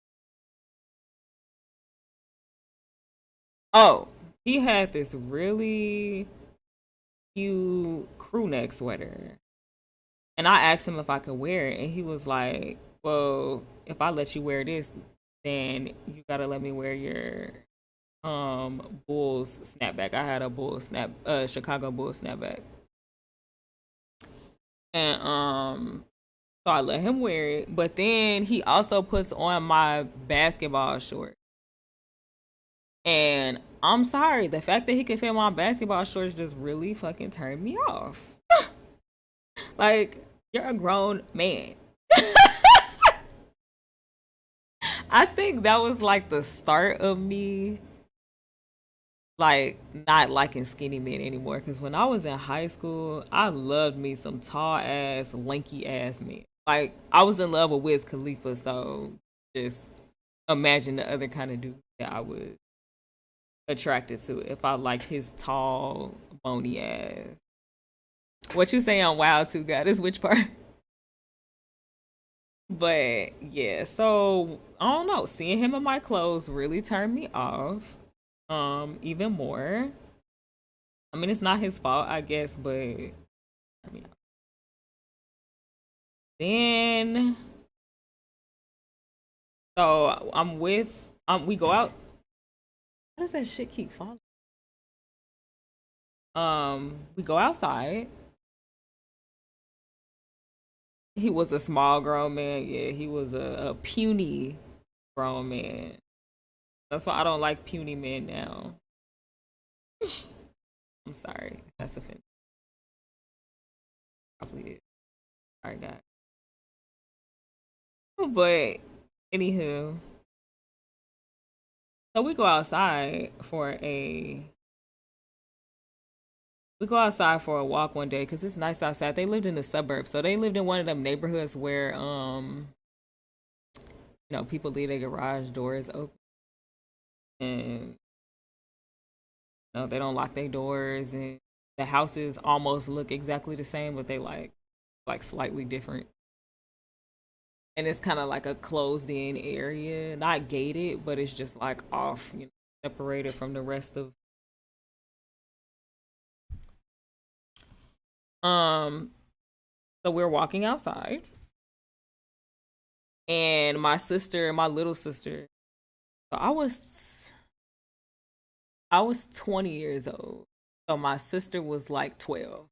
Oh, he had this really cute crew neck sweater. And I asked him if I could wear it, and he was like, "Well, if I let you wear this, then you gotta let me wear your Bulls snapback." I had a Chicago Bulls snapback. And so I let him wear it, but then he also puts on my basketball short. And I'm sorry, the fact that he could fit my basketball shorts just really fucking turned me off. Like, you're a grown man. I think that was like the start of me like not liking skinny men anymore. Because when I was in high school, I loved me some tall ass, lanky ass men. Like I was in love with Wiz Khalifa, so just imagine the other kind of dude that I was attracted to if I liked his tall, bony ass. What you say on Wild Too, God? Is which part? But yeah, so I don't know. Seeing him in my clothes really turned me off. Even more. I mean, it's not his fault, I guess, but I mean, then so I'm with we go out. How does that shit keep falling? We go outside. He was a small grown man. Yeah, he was a puny grown man. That's why I don't like puny men now. I'm sorry. That's offensive. Probably is. Sorry, God. But anywho, so we go outside for a walk one day because it's nice outside. They lived in the suburbs, so they lived in one of them neighborhoods where people leave their garage doors open and they don't lock their doors, and the houses almost look exactly the same, but they like slightly different. And it's kind of like a closed in area, not gated, but it's just like off, separated from the rest of. Um, so we're walking outside, and my little sister, so I was 20 years old. So my sister was like 12.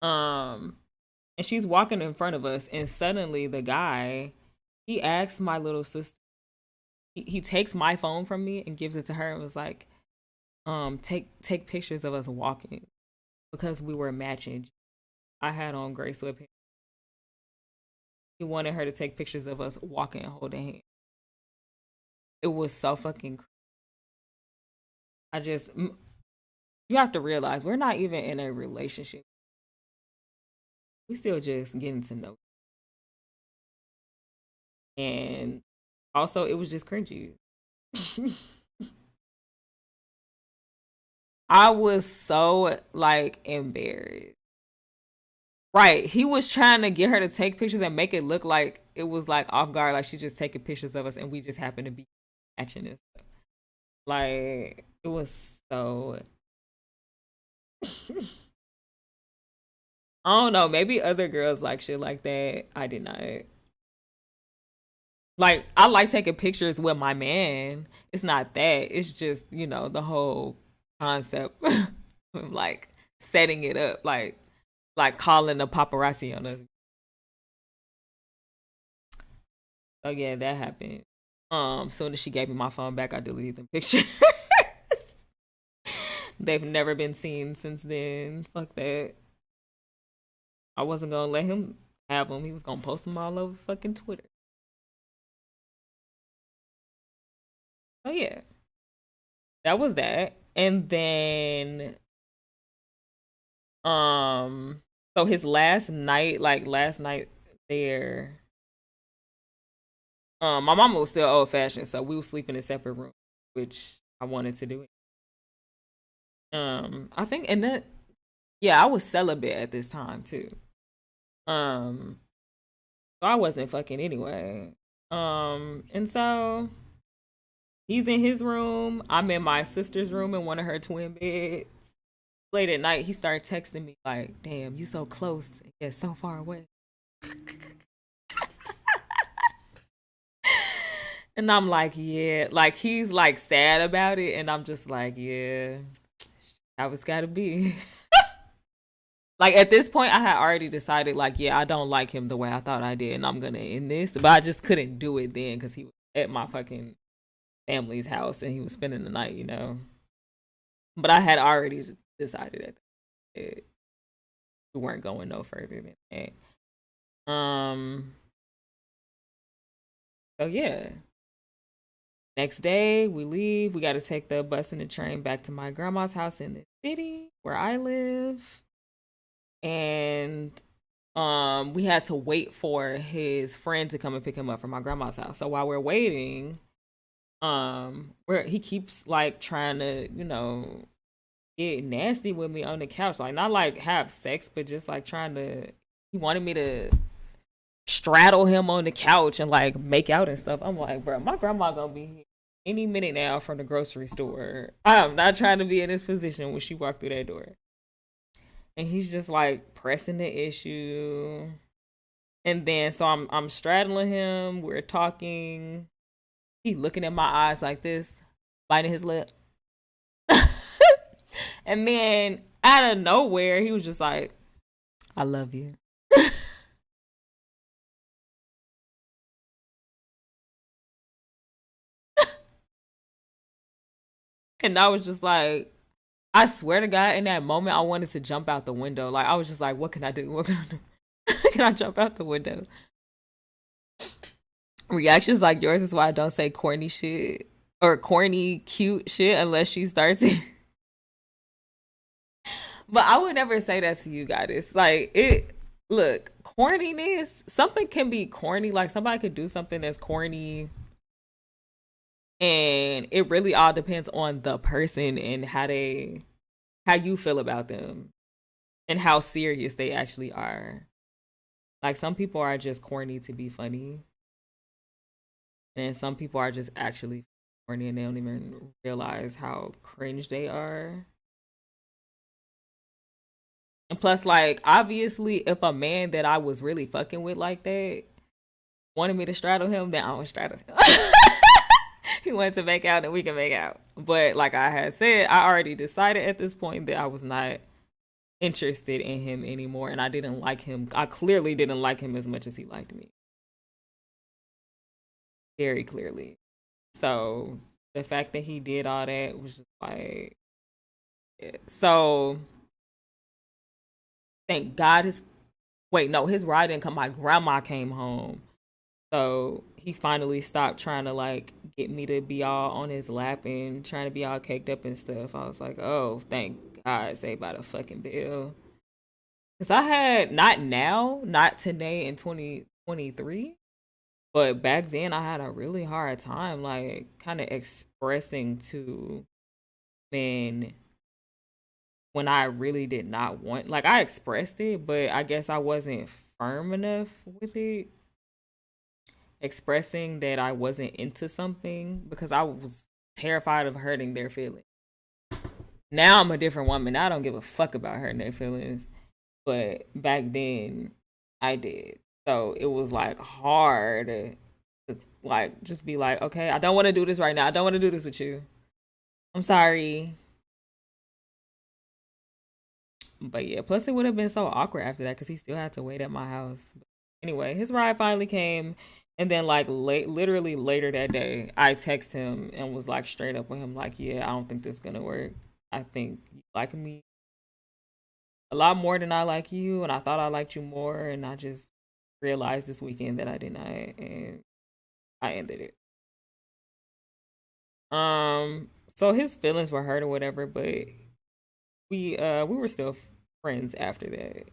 Um, and she's walking in front of us, and suddenly the guy, he asks my little sister, he takes my phone from me and gives it to her and was like, take pictures of us walking because we were matching. I had on gray sweatpants. He wanted her to take pictures of us walking and holding hands. It was so fucking. I just, you have to realize we're not even in a relationship. We still just getting to know. And also, it was just cringy. I was so like embarrassed. Right. He was trying to get her to take pictures and make it look like it was like off guard, like she just taking pictures of us and we just happened to be matching this. Like it was so I don't know, maybe other girls like shit like that. I did not. Like I like taking pictures with my man. It's not that. It's just, the whole concept of like setting it up, like calling the paparazzi on us. So yeah, that happened. Soon as she gave me my phone back, I deleted the picture. They've never been seen since then. Fuck that. I wasn't gonna let him have them. He was gonna post them all over fucking Twitter. So yeah, that was that. And then so his last night, like last night there, my mama was still old fashioned, so we would sleep in a separate room, which I wanted to do. I think, and then yeah, I was celibate at this time too. Um, so I wasn't fucking anyway. And so he's in his room. I'm in my sister's room in one of her twin beds. Late at night, he started texting me like, "Damn, you so close yet so far away." And I'm like, "Yeah." Like he's like sad about it, and I'm just like, "Yeah, I was gotta be." Like at this point, I had already decided, like, yeah, I don't like him the way I thought I did, and I'm gonna end this. But I just couldn't do it then because he was at my fucking family's house and he was spending the night, you know. But I had already decided that we weren't going no further than that. So yeah. Next day we leave. We got to take the bus and the train back to my grandma's house in the city where I live, and we had to wait for his friend to come and pick him up from my grandma's house. So while we're waiting, where he keeps like trying to, you know, get nasty with me on the couch, like not like have sex, but just like trying to. He wanted me to straddle him on the couch and like make out and stuff. I'm like, bro, my grandma gonna be here any minute now from the grocery store. I'm not trying to be in this position when she walked through that door. And he's just like pressing the issue. And then so I'm straddling him. We're talking. He looking at my eyes like this, biting his lip. And then out of nowhere, he was just like, "I love you." And I was just like, I swear to God, in that moment, I wanted to jump out the window. Like, I was just like, what can I do? What can I do? Can I jump out the window? Reactions like yours is why I don't say corny shit or corny, cute shit unless she starts it. But I would never say that to you guys. Like, look, corniness, something can be corny. Like, somebody could do something that's corny, and it really all depends on the person and how you feel about them and how serious they actually are. Like some people are just corny to be funny, and some people are just actually corny and they don't even realize how cringe they are. And plus, like obviously, if a man that I was really fucking with like that wanted me to straddle him, then I would straddle him. He wanted to make out, and we can make out. But like I had said, I already decided at this point that I was not interested in him anymore, and I didn't like him. I clearly didn't like him as much as he liked me, very clearly. So the fact that he did all that was just like, yeah. So thank God his wait, no, his ride didn't come. My grandma came home, so he finally stopped trying to like get me to be all on his lap and trying to be all caked up and stuff. I was like, oh, thank God, say by the fucking bill. Cause I had not now, not today in 2023, but back then I had a really hard time like kind of expressing to men when I really did not want, like I expressed it, but I guess I wasn't firm enough with it, expressing that I wasn't into something because I was terrified of hurting their feelings. Now I'm a different woman. I don't give a fuck about hurting their feelings. But back then I did. So it was like hard to like just be like, okay, I don't want to do this right now. I don't want to do this with you. I'm sorry. But yeah, plus it would have been so awkward after that because he still had to wait at my house. But anyway, his ride finally came, and then like literally later that day, I text him and was like straight up with him, like, yeah, I don't think this is gonna work. I think you like me a lot more than I like you, and I thought I liked you more, and I just realized this weekend that I did not, and I ended it. Um, So his feelings were hurt or whatever, but we were still friends after that.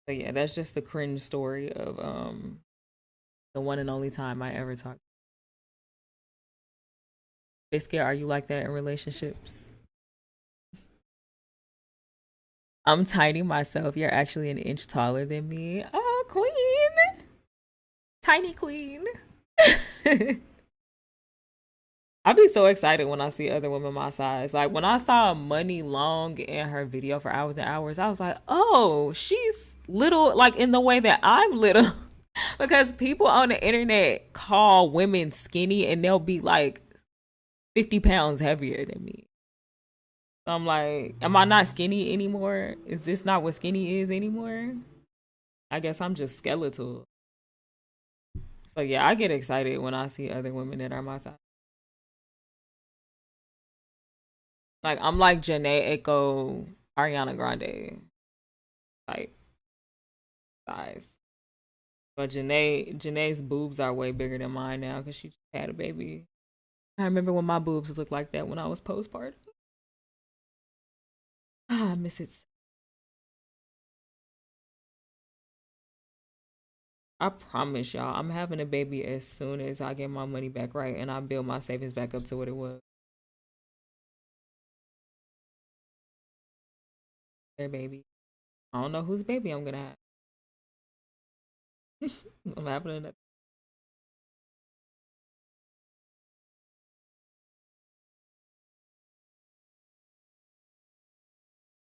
But yeah, that's just the cringe story of the one and only time I ever talked. Biscuit, are you like that in relationships? I'm tiny myself. You're actually an inch taller than me. Oh, queen. Tiny queen. I'd be so excited when I see other women my size. Like when I saw Money Long in her video for hours and hours, I was like, oh, she's little, like in the way that I'm little. Because people on the internet call women skinny and they'll be like 50 pounds heavier than me. So I'm like, am I not skinny anymore? Is this not what skinny is anymore? I guess I'm just skeletal. So yeah, I get excited when I see other women that are my size. Like I'm like Janae Echo, Ariana Grande type size. But Janae's boobs are way bigger than mine now because she just had a baby. I remember when my boobs looked like that when I was postpartum. Ah, I miss it. I promise y'all, I'm having a baby as soon as I get my money back right and I build my savings back up to what it was. Their baby. I don't know whose baby I'm gonna have. I'm having another.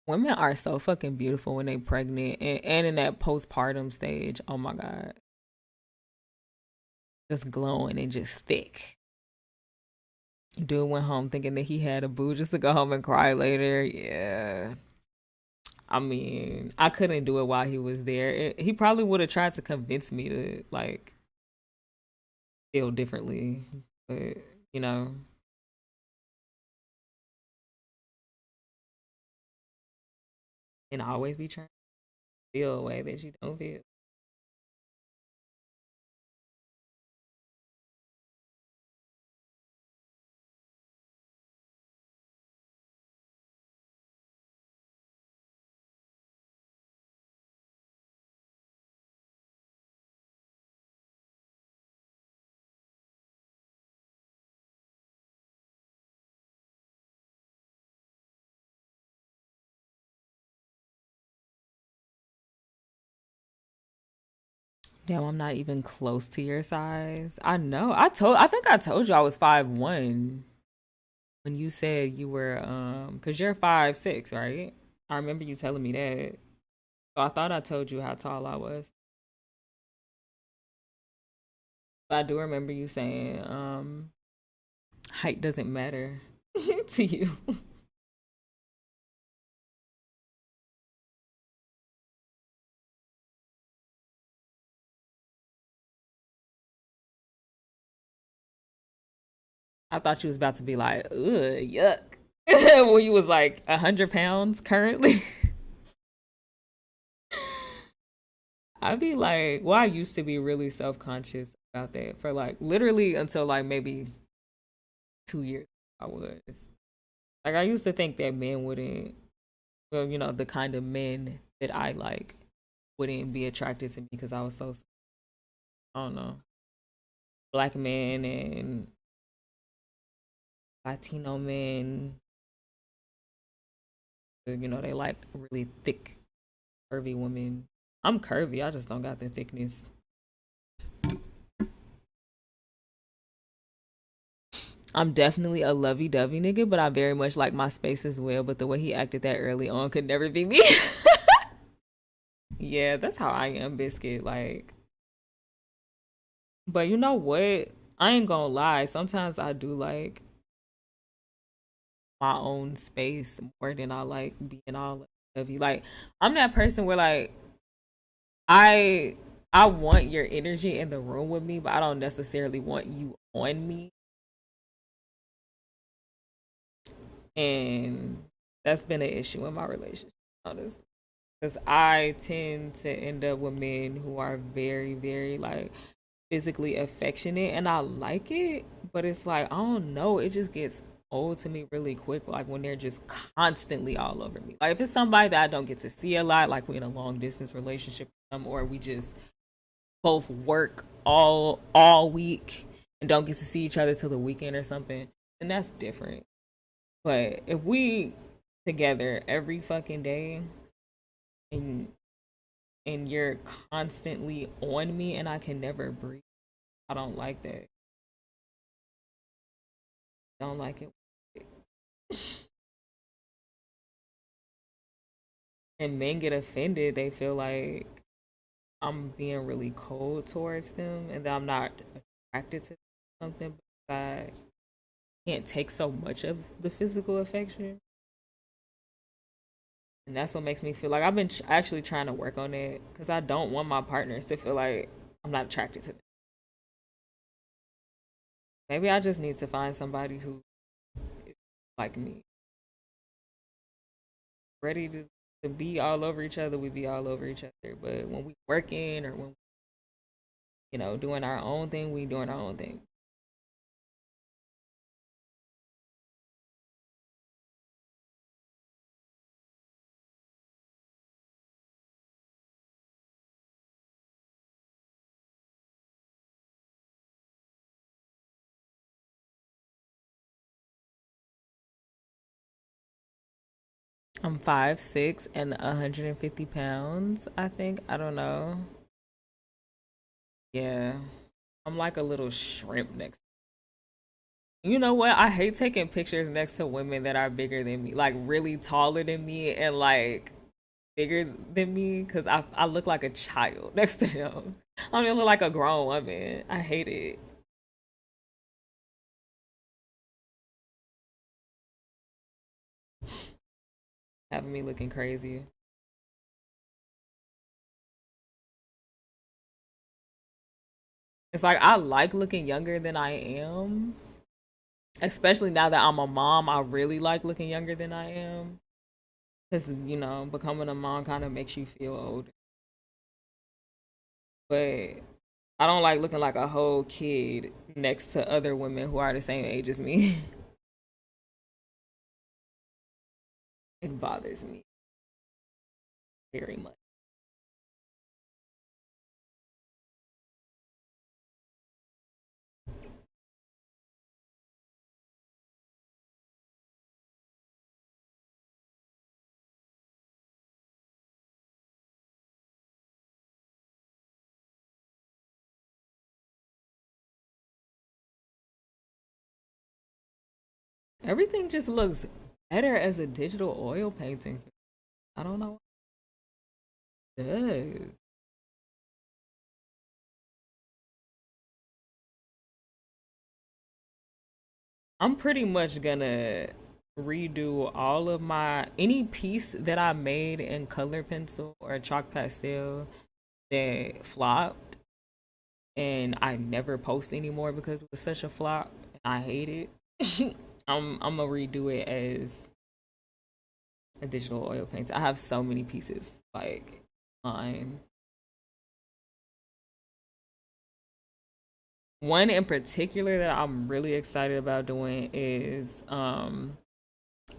Women are so fucking beautiful when they pregnant and in that postpartum stage. Oh my god, just glowing and just thick. Dude went home thinking that he had a boo just to go home and cry later. Yeah. I mean, I couldn't do it while he was there. He probably would have tried to convince me to like feel differently, but you know, and always be trying to feel a way that you don't feel. Damn, I'm not even close to your size. I know. I think I told you I was 5'1" when you said you were cuz you're 5'6", right? I remember you telling me that. So I thought I told you how tall I was. But I do remember you saying height doesn't matter to you. I thought you was about to be like, ugh, yuck. When you was like 100 pounds currently. I'd be like, well, I used to be really self conscious about that for like literally until like maybe 2 years. I was like, I used to think that men wouldn't, well, you know, the kind of men that I like wouldn't be attracted to me because I was so, I don't know, black men and Latino men, you know, they like really thick, curvy women. I'm curvy, I just don't got the thickness. I'm definitely a lovey-dovey nigga, but I very much like my space as well. But the way he acted that early on could never be me. Yeah, that's how I am, Biscuit. Like, but you know what? I ain't gonna lie. Sometimes I do like my own space more than I like being all lovey. Like, I'm that person where like I I want your energy in the room with me, but I don't necessarily want you on me. And that's been an issue in my relationship, honestly. Because I tend to end up with men who are very, very like physically affectionate, and I like it, but it's like I don't know, it just gets old to me really quick. Like when they're just constantly all over me. Like if it's somebody that I don't get to see a lot, like we in a long distance relationship, or we just both work all week and don't get to see each other till the weekend or something, then that's different. But if we together every fucking day and you're constantly on me and I can never breathe, I don't like that. Don't like it. And men get offended. They feel like I'm being really cold towards them and that I'm not attracted to something because I can't take so much of the physical affection. And that's what makes me feel like I've been actually trying to work on it because I don't want my partners to feel like I'm not attracted to them. Maybe I just need to find somebody who is like me, ready to be all over each other. We be all over each other, but when we working or when doing our own thing, we doing our own thing. I'm 5'6" and 150 pounds. I think I don't know. Yeah, I'm like a little shrimp next. You know what? I hate taking pictures next to women that are bigger than me, like really taller than me and like bigger than me, because I look like a child next to them. I don't even look like a grown woman. I hate it. Having me looking crazy. It's like I like looking younger than I am, especially now that I'm a mom. I really like looking younger than I am because becoming a mom kind of makes you feel older. But I don't like looking like a whole kid next to other women who are the same age as me. It bothers me very much. Everything just looks better as a digital oil painting. I don't know what it does. I'm pretty much gonna redo all of my any piece that I made in color pencil or chalk pastel that flopped and I never post anymore because it was such a flop and I hate it. I'm gonna redo it as a digital oil paint. I have so many pieces like mine. One in particular that I'm really excited about doing is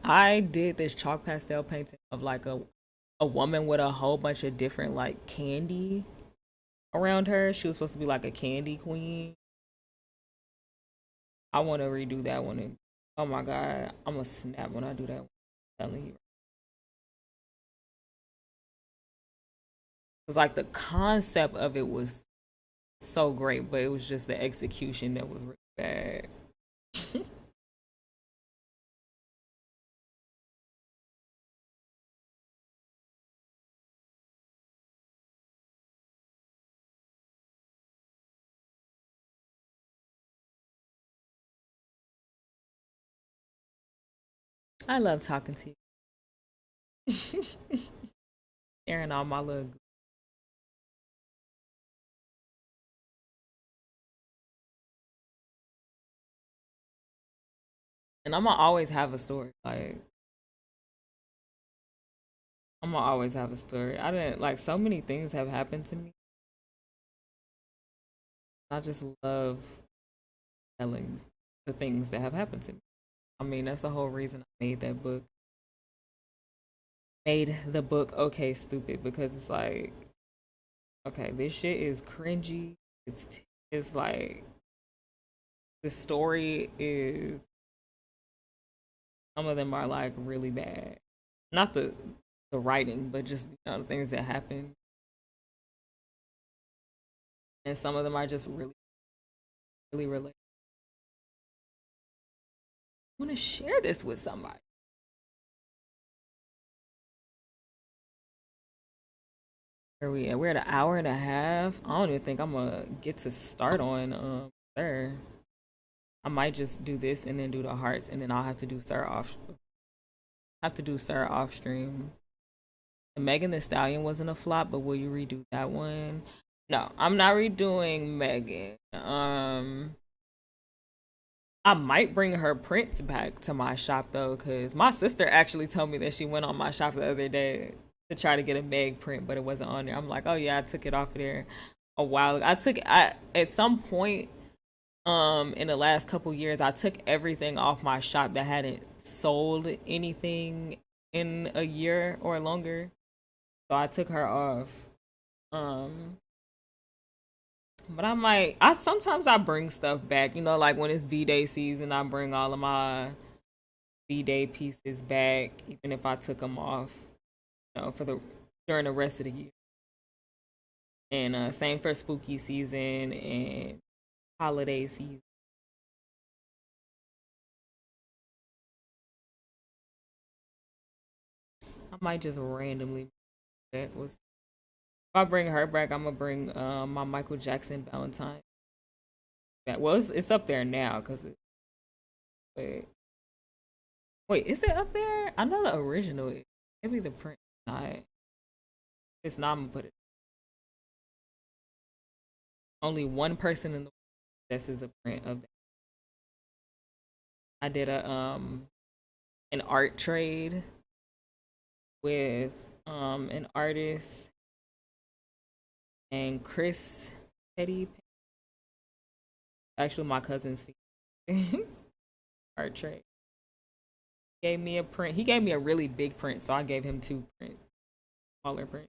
I did this chalk pastel painting of like a woman with a whole bunch of different like candy around her. She was supposed to be like a candy queen. I want to redo that one. And, oh my god, I'm gonna snap when I do that one. I'm telling you, it's like the concept of it was so great, but it was just the execution that was really bad. I love talking to you, sharing all my little. And I'm gonna always have a story. Like I'm gonna always have a story. I didn't like so many things have happened to me. I just love telling the things that have happened to me. I mean, that's the whole reason I made that book. Made the book okay stupid because it's like, okay, this shit is cringy. It's like the story is some of them are like really bad. Not the writing, but just the things that happen. And some of them are just really, really related. I want to share this with somebody. Where we at? We're at an hour and a half. I don't even think I'm gonna get to start on there. I might just do this and then do the hearts and then I'll have to do Sir off stream. Megan the Stallion wasn't a flop, but will you redo that one? No, I'm not redoing Megan. I might bring her prints back to my shop though, because my sister actually told me that she went on my shop the other day to try to get a Meg print, but it wasn't on there. I'm like, oh yeah, I took it off of there a while ago. I at some point in the last couple years I took everything off my shop that hadn't sold anything in a year or longer. So I took her off. Um but I sometimes I bring stuff back, like when it's VDAY season, I bring all of my VDAY pieces back, even if I took them off, for the during the rest of the year. And same for spooky season and holiday season. I might just randomly that was if I bring her back, I'm gonna bring my Michael Jackson Valentine back. Well, it's up there now because it. Wait, wait, is it up there? I know the original. Maybe the print not. It's not. I'm gonna put it. Only one person in the world this is a print of that. I did a an art trade with an artist and Chris Petty. Actually, my cousin's art trade. Gave me a print. He gave me a really big print, so I gave him two prints, smaller print.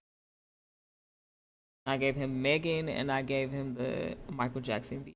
I gave him Megan and I gave him the Michael Jackson beat.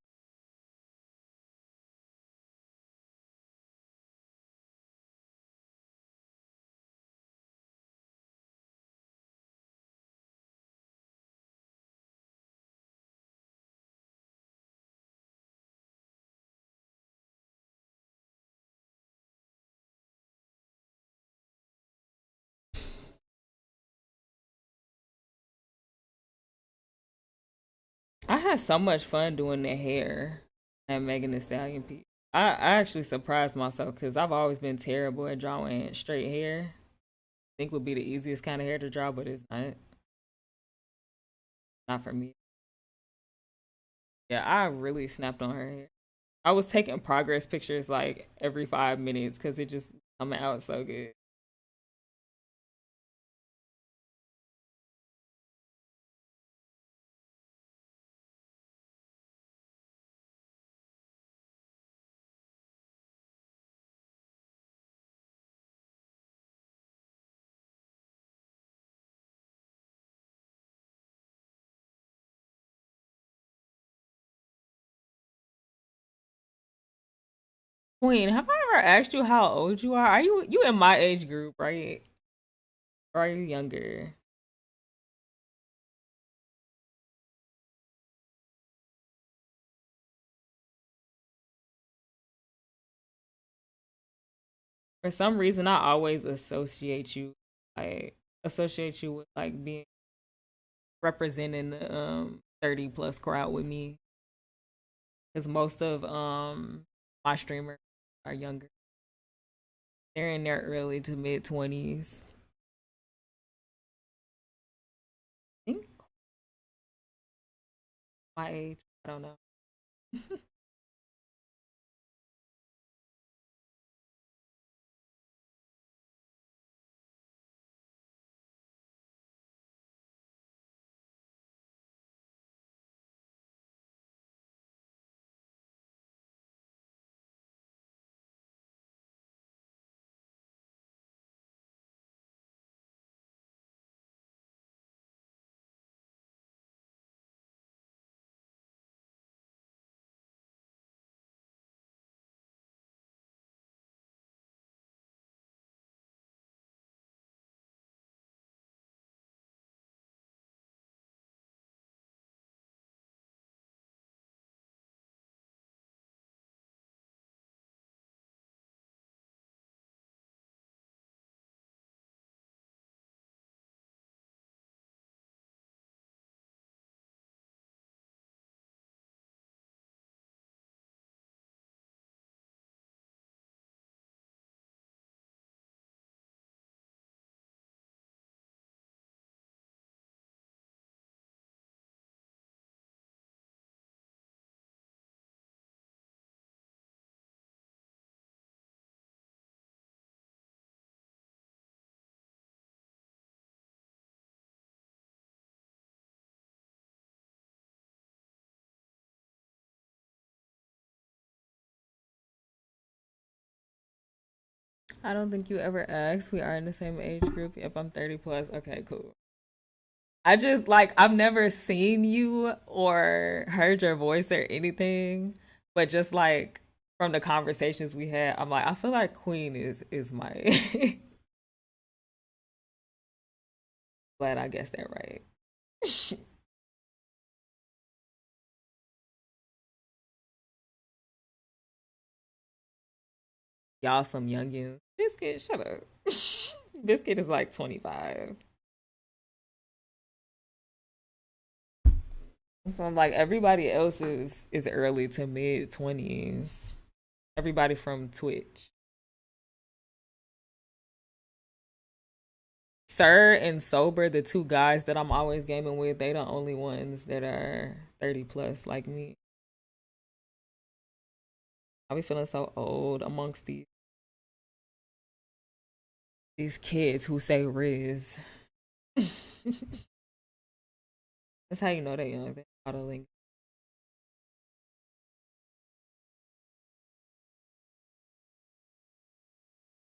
I had so much fun doing the hair at Megan Thee Stallion piece. I actually surprised myself because I've always been terrible at drawing straight hair. I think would be the easiest kind of hair to draw, but it's not for me. Yeah, I really snapped on her hair. I was taking progress pictures like every 5 minutes because it just coming out so good. Queen, have I ever asked you how old you are? Are you in my age group, right? Or are you younger? For some reason, I always like associate you with like being representing the 30 plus crowd with me, because most of my streamers are younger. They're in their early to mid 20s. I think my age. I don't know. I don't think you ever asked. We are in the same age group. Yep, I'm 30 plus. Okay, cool. I just like I've never seen you or heard your voice or anything, but just like from the conversations we had, I'm like, I feel like Queen is my glad I guessed that right. Y'all some youngins. Biscuit, shut up. Biscuit is like 25. So I'm like everybody else is early to mid 20s. Everybody from Twitch. Sir and Sober, the two guys that I'm always gaming with, they the only ones that are 30 plus like me. I be feeling so old amongst these kids who say Riz. That's how you know they young. They modeling.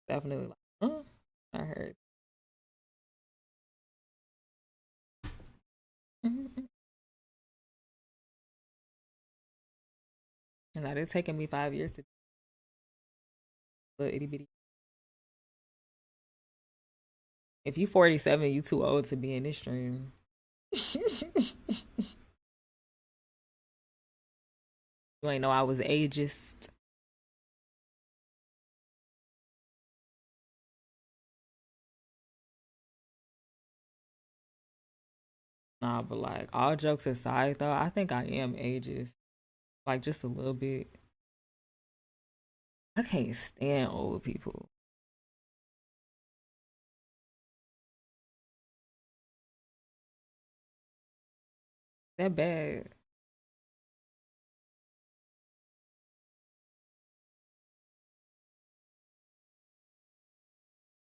Definitely like, huh? I heard. Mhm. And that it's taken me 5 years to little itty bitty. If you 47, you too old to be in this stream. You ain't know I was ageist. Nah, but like all jokes aside though, I think I am ageist. Like just a little bit. I can't stand old people. That bad.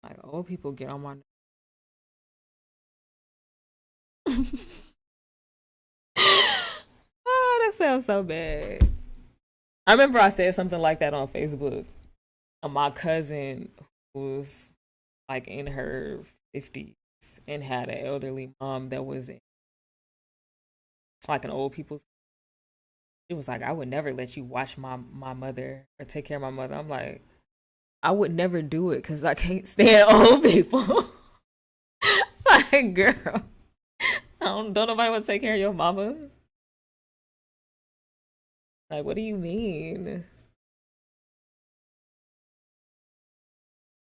Like old people get on my Oh, that sounds so bad. I remember I said something like that on Facebook. My cousin was like in her 50s and had an elderly mom that was in like an old people's. She was like, I would never let you watch my mother or take care of my mother. I'm like, I would never do it because I can't stand old people. Like, girl, don't nobody want to take care of your mama. Like, what do you mean?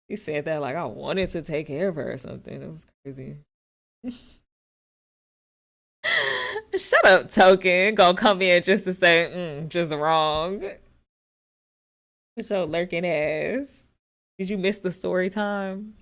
He said that like I wanted to take care of her or something. It was crazy. Shut up, token. Gonna come in just to say, just wrong. With your lurking ass. Did you miss the story time?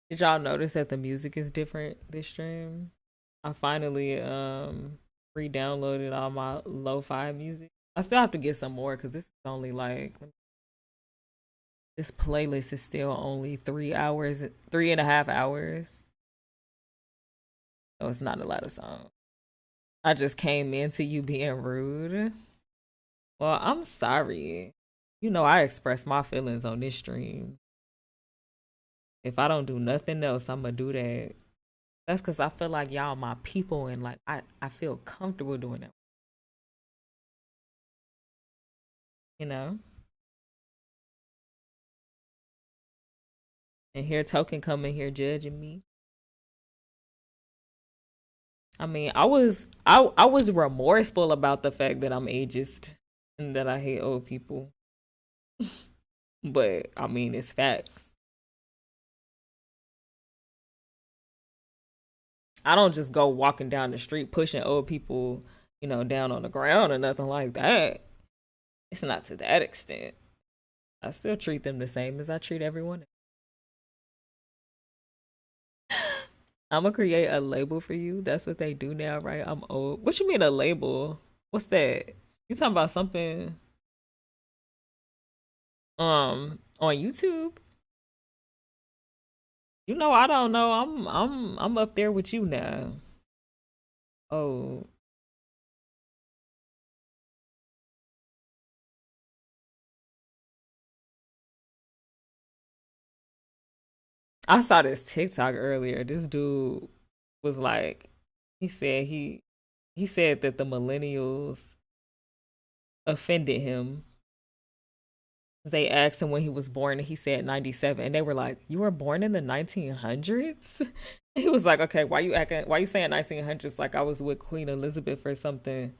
Did y'all notice that the music is different this stream? I finally re-downloaded all my lo-fi music. I still have to get some more because this is only like this playlist is still only 3 hours, 3.5 hours. So it's not a lot of songs. I just came into you being rude. Well, I'm sorry. You know I express my feelings on this stream. If I don't do nothing else, I'm gonna do that. That's because I feel like y'all my people and like I feel comfortable doing that. You know? And here Token coming here judging me. I mean, I was remorseful about the fact that I'm ageist and that I hate old people. But I mean, it's facts. I don't just go walking down the street pushing old people, down on the ground or nothing like that. It's not to that extent. I still treat them the same as I treat everyone. I'm gonna create a label for you. That's what they do now, right? I'm old. What you mean a label? What's that? You talking about something on YouTube? You know, I don't know. I'm up there with you now. Oh, I saw this TikTok earlier. This dude was like, he said he said that the millennials offended him. They asked him when he was born, and he said 97. And they were like, "You were born in the 1900s?" He was like, "Okay, why you acting? Why you saying 1900s like I was with Queen Elizabeth or something?"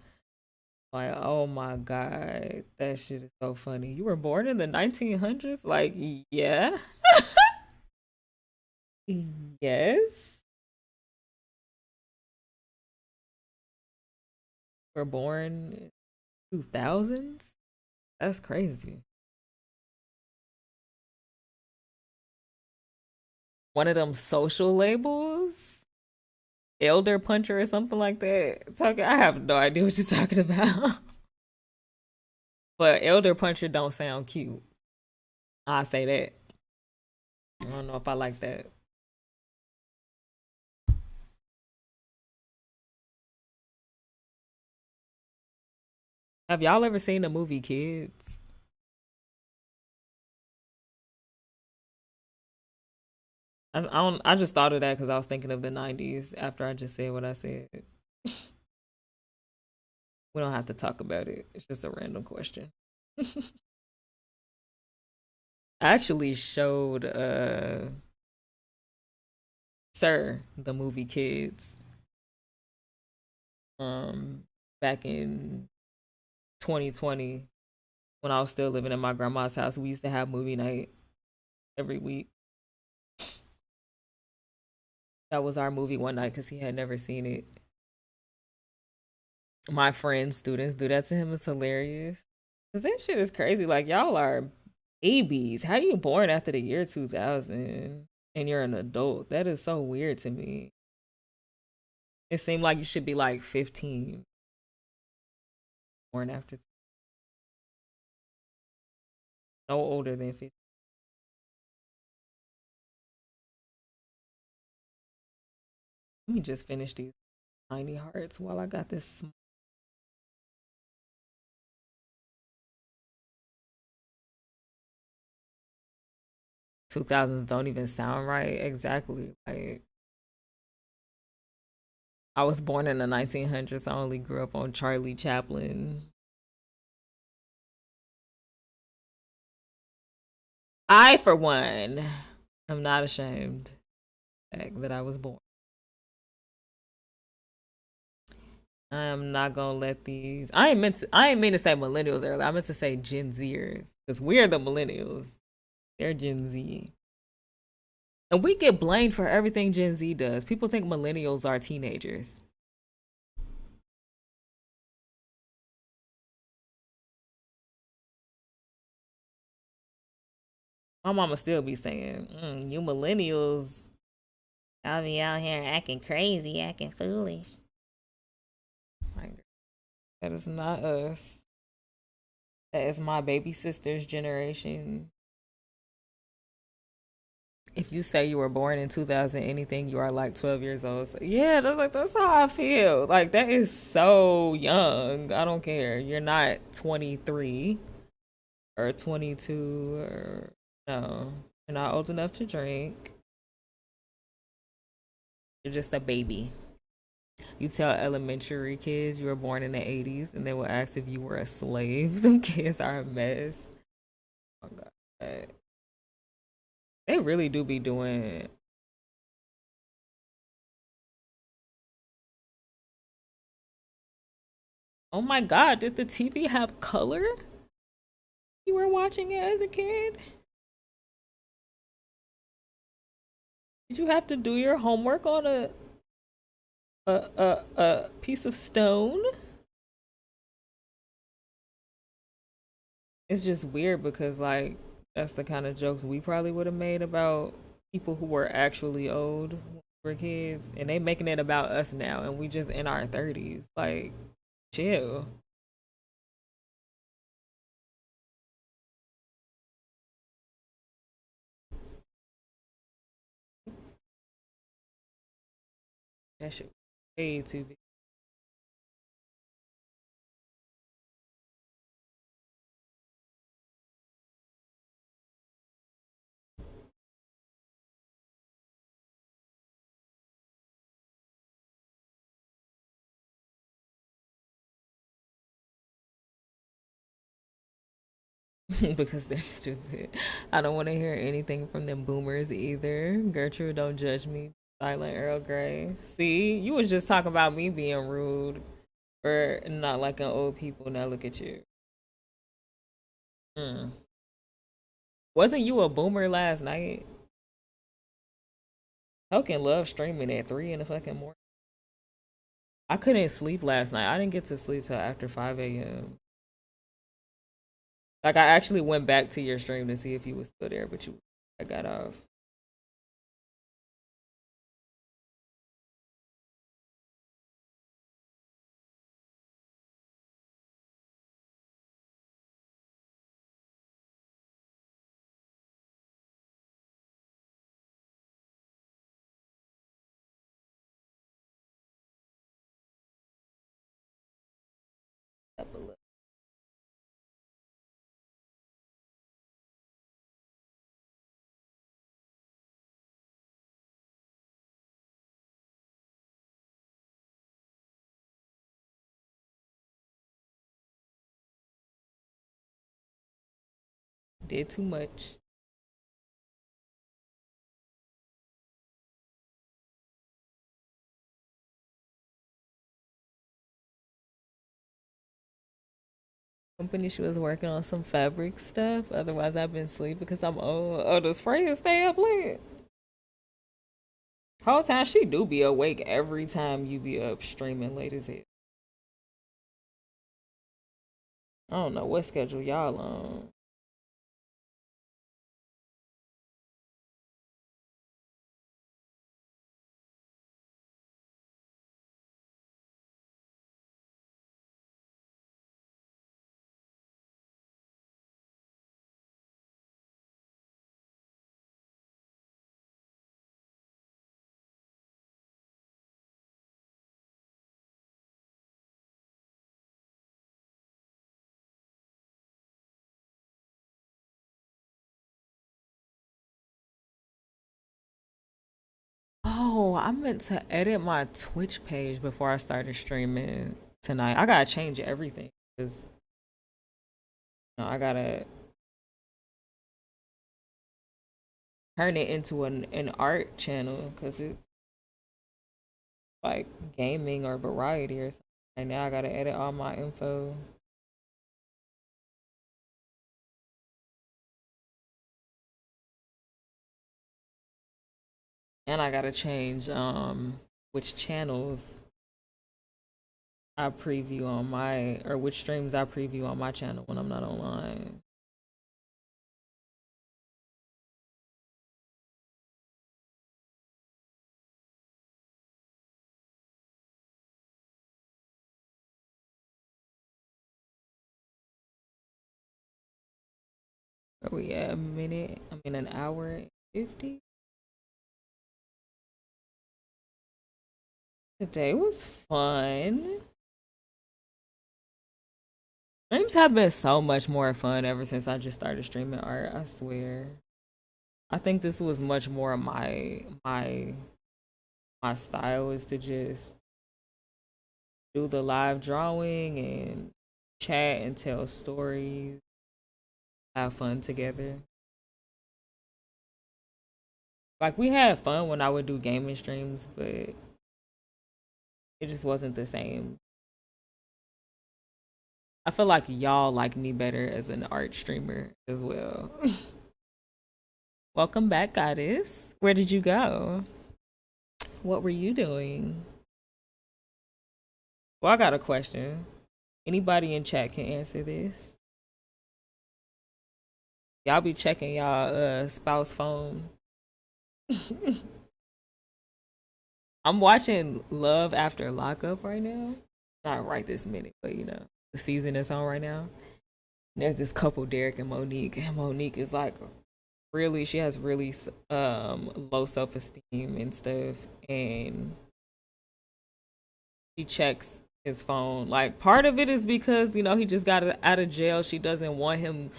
Like, oh my god, that shit is so funny. You were born in the 1900s? Like, yeah, yes. We're born in 2000s. That's crazy. One of them social labels, elder puncher or something like that. Talking, I have no idea what you're talking about. But elder puncher don't sound cute. I say that. I don't know if I like that. Have y'all ever seen the movie Kids? I just thought of that because I was thinking of the 90s after I just said what I said. We don't have to talk about it. It's just a random question. I actually showed Sir the movie Kids um back in 2020 when I was still living in my grandma's house. We used to have movie night every week. That was our movie one night because he had never seen it. My friends, students do that to him. It's hilarious. Cause that shit is crazy. Like y'all are babies. How you born after the year 2000 and you're an adult? That is so weird to me. It seemed like you should be like 15, born after no older than 15. Let me just finish these tiny hearts while I got this. 2000s don't even sound right exactly. Like I was born in the 1900s. I only grew up on Charlie Chaplin. I, for one, am not ashamed that I was born. I am not gonna let these. I ain't mean to say millennials earlier. I meant to say Gen Zers because we're the millennials. They're Gen Z, and we get blamed for everything Gen Z does. People think millennials are teenagers. My mama still be saying, "You millennials, y'all be out here acting crazy, acting foolish." Like that is not us. That is my baby sister's generation. If you say you were born in 2000 anything, you are like 12 years old. So, yeah, that's how I feel. Like that is so young. I don't care. You're not 23 or 22 or no. You're not old enough to drink. You're just a baby. You tell elementary kids you were born in the 80s and they will ask if you were a slave. Them kids are a mess. Oh my god. They really do be doing. Oh my god, did the TV have color? You were watching it as a kid? Did you have to do your homework on a piece of stone? It's just weird because like that's the kind of jokes we probably would have made about people who were actually old when we were kids, and they making it about us now, and we just in our 30s. Like, chill. That shit way too big. Because they're stupid. I don't want to hear anything from them boomers either. Gertrude, don't judge me. Silent Earl Grey. See, you was just talking about me being rude or not liking old people. Now look at you. Mm. Wasn't you a boomer last night? Token love streaming at 3 in the fucking morning. I couldn't sleep last night. I didn't get to sleep till after 5 a.m. Like, I actually went back to your stream to see if you was still there, but I got off. Up a little. Did too much. Company, she was working on some fabric stuff. Otherwise, I've been asleep because I'm old. Oh, does Freya stay up late? Whole time she do be awake every time you be up streaming late as hell. I don't know what schedule y'all on. Oh, I meant to edit my Twitch page before I started streaming tonight. I gotta change everything because I gotta turn it into an art channel because it's like gaming or variety or something. And now I gotta edit all my info. And I gotta change which channels I preview on my or which streams I preview on my channel when I'm not online. Are we at a minute? I mean an hour and 50? Today was fun. Streams have been so much more fun ever since I just started streaming art, I swear. I think this was much more my style is to just do the live drawing and chat and tell stories, have fun together. Like we had fun when I would do gaming streams, but it just wasn't the same. I feel like y'all like me better as an art streamer as well. Welcome back, goddess. Where did you go? What were you doing? Well, I got a question. Anybody in chat can answer this. Y'all be checking y'all spouse phone. I'm watching Love After Lockup right now. Not right this minute, but the season is on right now. There's this couple, Derek and Monique. And Monique is like really, she has really low self esteem and stuff, and she checks his phone. Like part of it is because he just got out of jail. She doesn't want him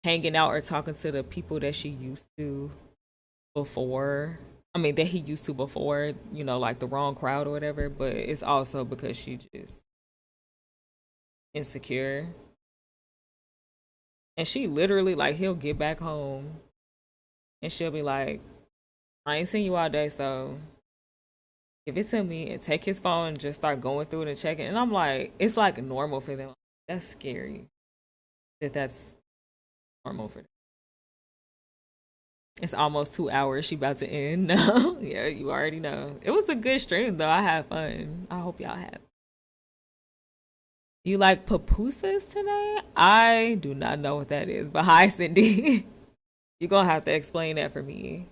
hanging out or talking to the people that she used to before. I mean, that he used to before, like the wrong crowd or whatever. But it's also because she just insecure. And she literally, like, he'll get back home and she'll be like, I ain't seen you all day, so give it to me, and take his phone and just start going through it and checking. And I'm like, it's like normal for them. That's scary that's normal for them. It's almost 2 hours. She about to end now. Yeah, you already know. It was a good stream though. I had fun. I hope y'all had. You like pupusas today? I do not know what that is, but hi, Cindy. You're gonna have to explain that for me.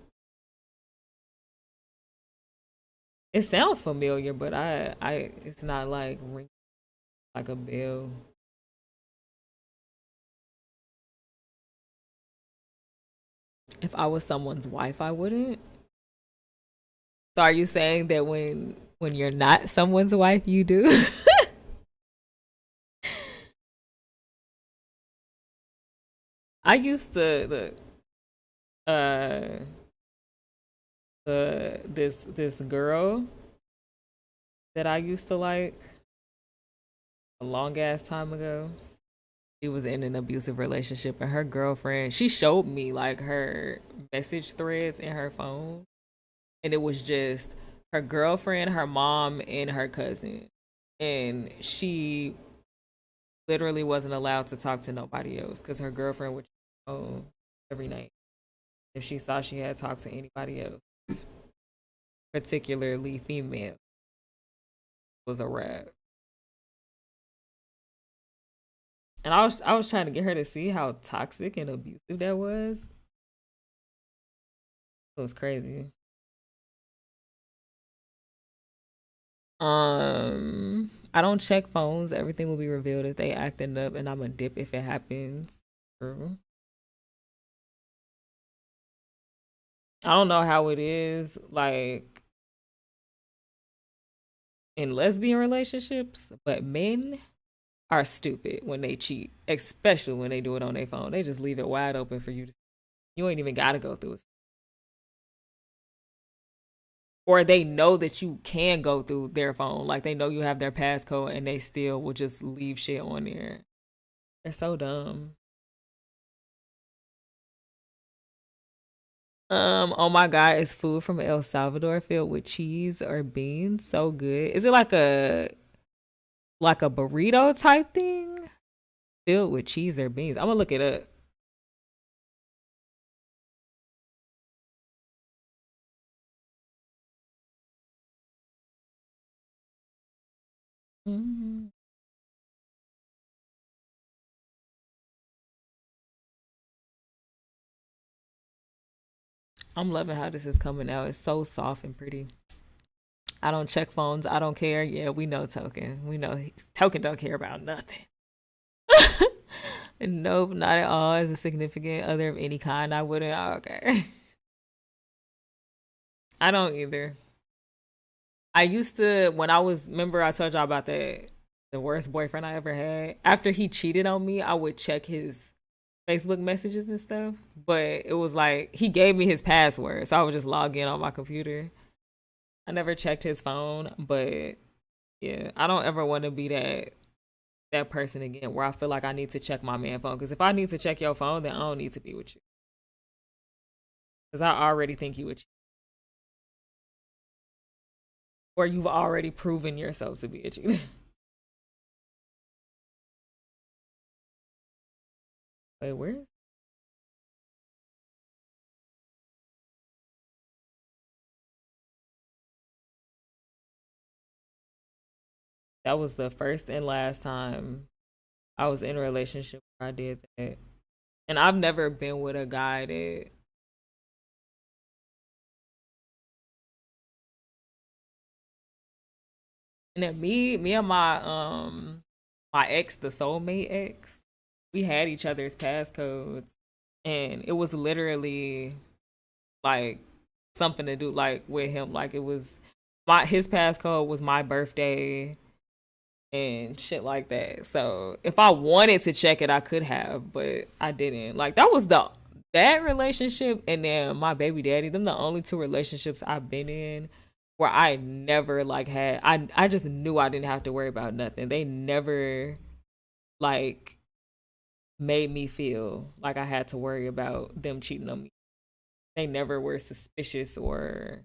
It sounds familiar, but it's not like ring like a bell. If I was someone's wife, I wouldn't. So are you saying that when you're not someone's wife, you do? I used to uh this girl that I used to like a long ass time ago. She was in an abusive relationship, and her girlfriend, she showed me like her message threads in her phone, and it was just her girlfriend, her mom, and her cousin. And she literally wasn't allowed to talk to nobody else because her girlfriend would home every night if she saw she had talked to anybody else, particularly female, was a wrap. And I was trying to get her to see how toxic and abusive that was. It was crazy. I don't check phones. Everything will be revealed if they acting up, and I'm a dip if it happens. True. I don't know how it is like in lesbian relationships, but men are stupid when they cheat, especially when they do it on their phone. They just leave it wide open for you to. You ain't even got to go through it. Or they know that you can go through their phone. Like they know you have their passcode and they still will just leave shit on there. They're so dumb. Oh my god, is food from El Salvador filled with cheese or beans? So good. Is it like a burrito type thing? Filled with cheese or beans. I'm gonna look it up. Mhm. I'm loving how this is coming out. It's so soft and pretty. I don't check phones. I don't care. Yeah, we know Token. We know Token don't care about nothing. Nope, not at all. As a significant other of any kind, I wouldn't. Oh, okay. I don't either. I used to when I was remember I told y'all about the worst boyfriend I ever had. After he cheated on me, I would check his Facebook messages and stuff. But it was like he gave me his password, so I would just log in on my computer. I never checked his phone, but yeah, I don't ever want to be that person again where I feel like I need to check my man phone. Because if I need to check your phone, then I don't need to be with you. Because I already think you would cheat. Or you've already proven yourself to be a cheater. Wait, where? That was the first and last time I was in a relationship where I did that. And I've never been with a guy that And then me and my ex, the soulmate ex, we had each other's passcodes, and it was literally like something to do like with him. Like it was my his passcode was my birthday and shit like that. So if I wanted to check it, I could have, but I didn't. Like that was that relationship, and then my baby daddy. Them the only two relationships I've been in where I never like had. I just knew I didn't have to worry about nothing. They never like made me feel like I had to worry about them cheating on me. They never were suspicious or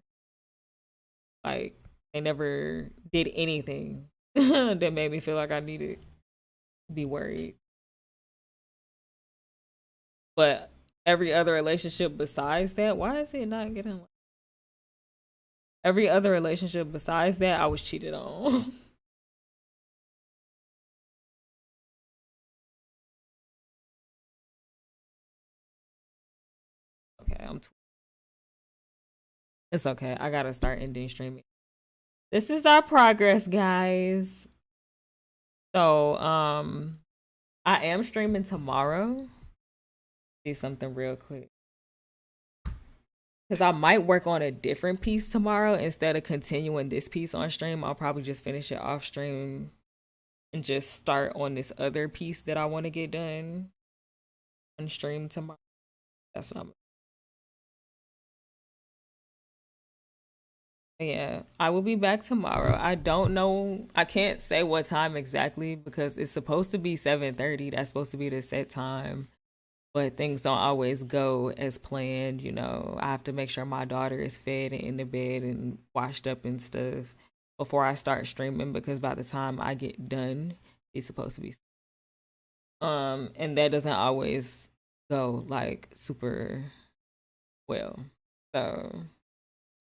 like they never did anything that made me feel like I needed to be worried. But every other relationship besides that, why is it not getting every other relationship besides that I was cheated on? Okay, it's okay. I gotta start ending streaming. This is our progress, guys. So, I am streaming tomorrow. See something real quick. Because I might work on a different piece tomorrow instead of continuing this piece on stream. I'll probably just finish it off stream and just start on this other piece that I want to get done on stream tomorrow. That's what I'm. Yeah, I will be back tomorrow. I don't know. I can't say what time exactly because it's supposed to be 7:30. That's supposed to be the set time. But things don't always go as planned, you know. I have to make sure my daughter is fed and in the bed and washed up and stuff before I start streaming because by the time I get done, it's supposed to be and that doesn't always go like super well. So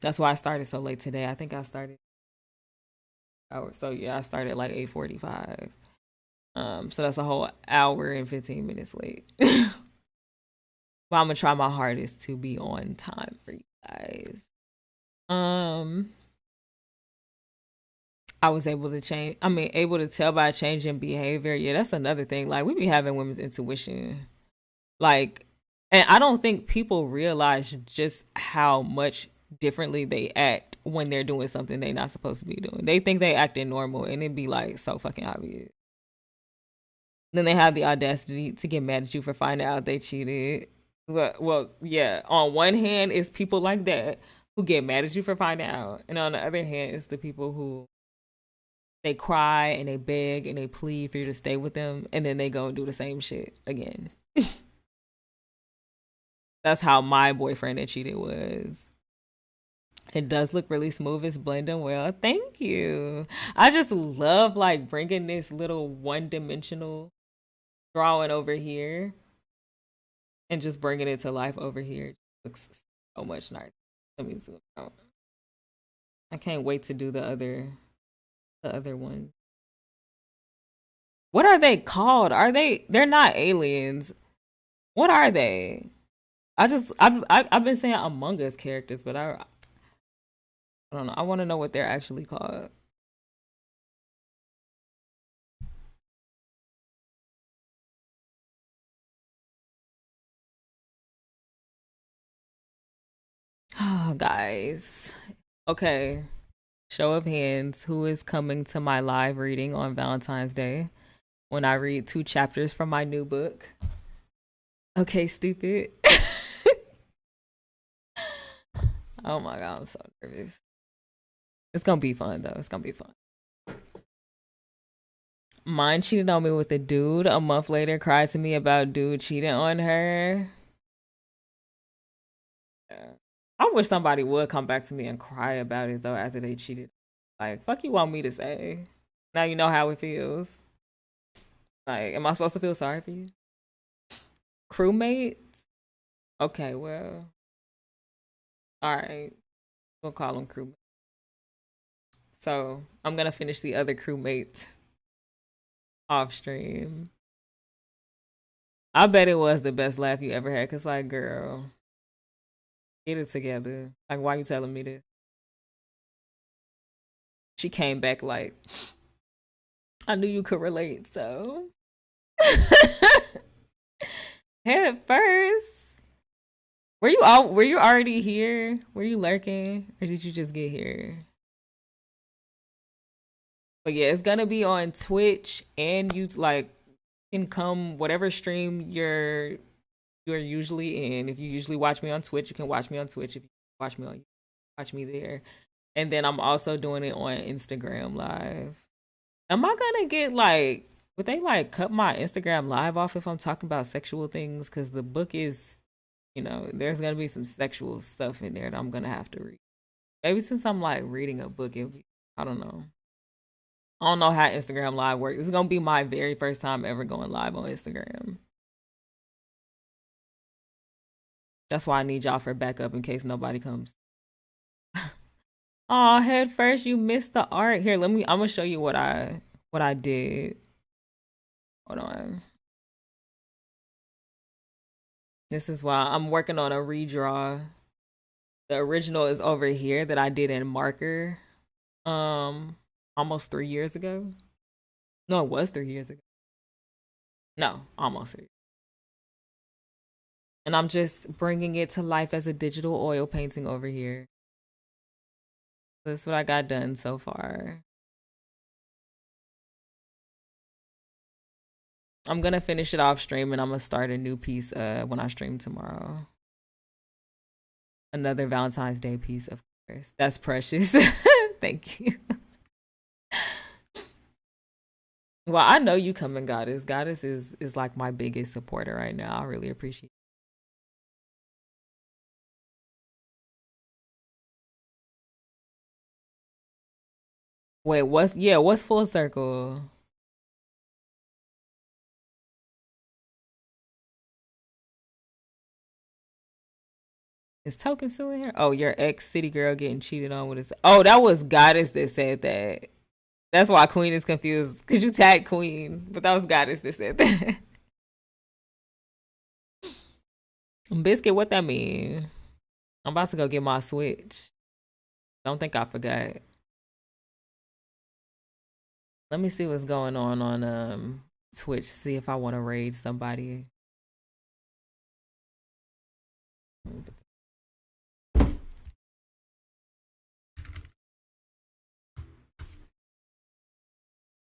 that's why I started so late today. I think I started so yeah, I started like 8:45. So that's a whole hour and 15 minutes late. But I'm gonna try my hardest to be on time for you guys. Um, I was able to change. I mean, able to tell by changing behavior. Yeah, that's another thing. Like we be having women's intuition, like, and I don't think people realize just how much differently they act when they're doing something they're not supposed to be doing. They think they acting normal, and it be like so fucking obvious. Then they have the audacity to get mad at you for finding out they cheated. Well, yeah. On one hand, it's people like that who get mad at you for finding out, and on the other hand, it's the people who they cry and they beg and they plead for you to stay with them, and then they go and do the same shit again. That's how my boyfriend that cheated was. It does look really smooth. It's blending well. Thank you. I just love like bringing this little one-dimensional drawing over here and just bringing it to life over here. It looks so much nicer. Let me zoom out. I can't wait to do the other one. What are they called? They're not aliens. What are they? I've been saying Among Us characters, but I don't know. I want to know what they're actually called. Oh, guys. Okay. Show of hands. Who is coming to my live reading on Valentine's Day when I read 2 chapters from my new book? Okay, stupid. Oh my god, I'm so nervous. It's gonna be fun though. It's gonna be fun. Mine cheated on me with a dude. A month later, cried to me about dude cheating on her. Yeah. I wish somebody would come back to me and cry about it though after they cheated. Like, fuck you want me to say? Now you know how it feels. Like, am I supposed to feel sorry for you? Crewmates? Okay, well, all right. We'll call them crewmates. So I'm gonna finish the other crewmates off stream. I bet it was the best laugh you ever had. Cause like, girl, get it together. Like, why you telling me this? she came back like, I knew you could relate, so head first. Were you already here? Were you lurking? Or did you just get here? But yeah, it's gonna be on Twitch, and you like can come whatever stream you're usually in. If you usually watch me on Twitch, you can watch me on Twitch. If you watch me there. And then I'm also doing it on Instagram Live. Am I gonna get like would they like cut my Instagram Live off if I'm talking about sexual things? Because the book is, there's gonna be some sexual stuff in there that I'm gonna have to read. Maybe since I'm like reading a book, I don't know. I don't know how Instagram Live works. It's gonna be my very first time ever going live on Instagram. That's why I need y'all for backup in case nobody comes. Oh, head first, you missed the art. Here, I'm gonna show you what I did. Hold on. This is why I'm working on a redraw. The original is over here that I did in marker. Almost 3 years ago. No, it was 3 years ago. No, almost 3. And I'm just bringing it to life as a digital oil painting over here. That's what I got done so far. I'm gonna finish it off stream, and I'm gonna start a new piece when I stream tomorrow. Another Valentine's Day piece, of course. That's precious. Thank you. Well, I know you coming, Goddess. Goddess is like my biggest supporter right now. I really appreciate it. Wait, what's full circle? Is Token still in here? Oh, your ex city girl getting cheated on with his. Oh, that was Goddess that said that. That's why Queen is confused because you tagged Queen, but that was Goddess that said that. Biscuit, what that mean? I'm about to go get my Switch. Don't think I forgot. Let me see what's going on Twitch. See if I want to raid somebody.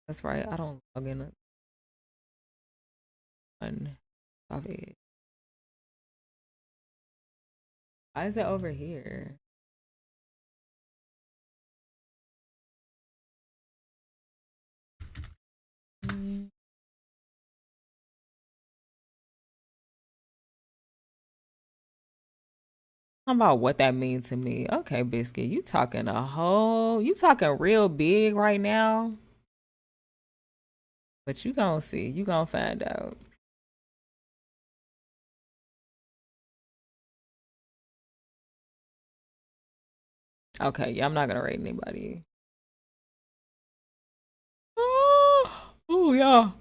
That's right. I don't log in of it. Why is it over here? How about what that means to me? Okay, Biscuit, you talking real big right now. But you gonna see, you gonna find out. Okay, yeah, I'm not gonna rate anybody. Oh yeah.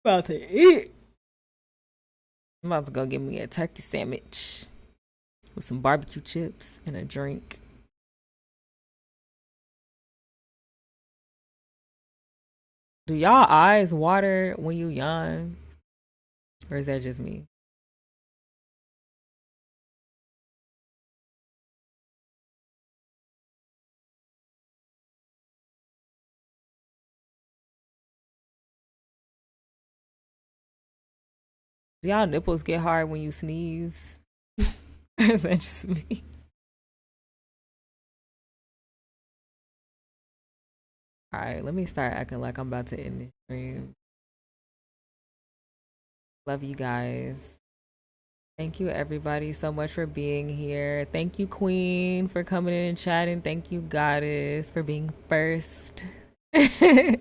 About to eat. I'm about to go get me a turkey sandwich with some barbecue chips and a drink. Do y'all eyes water when you yawn? Or is that just me? Do y'all nipples get hard when you sneeze? Or is that just me? Alright, let me start acting like I'm about to end this stream. Love you guys. Thank you, everybody, so much for being here. Thank you, Queen, for coming in and chatting. Thank you, Goddess, for being first and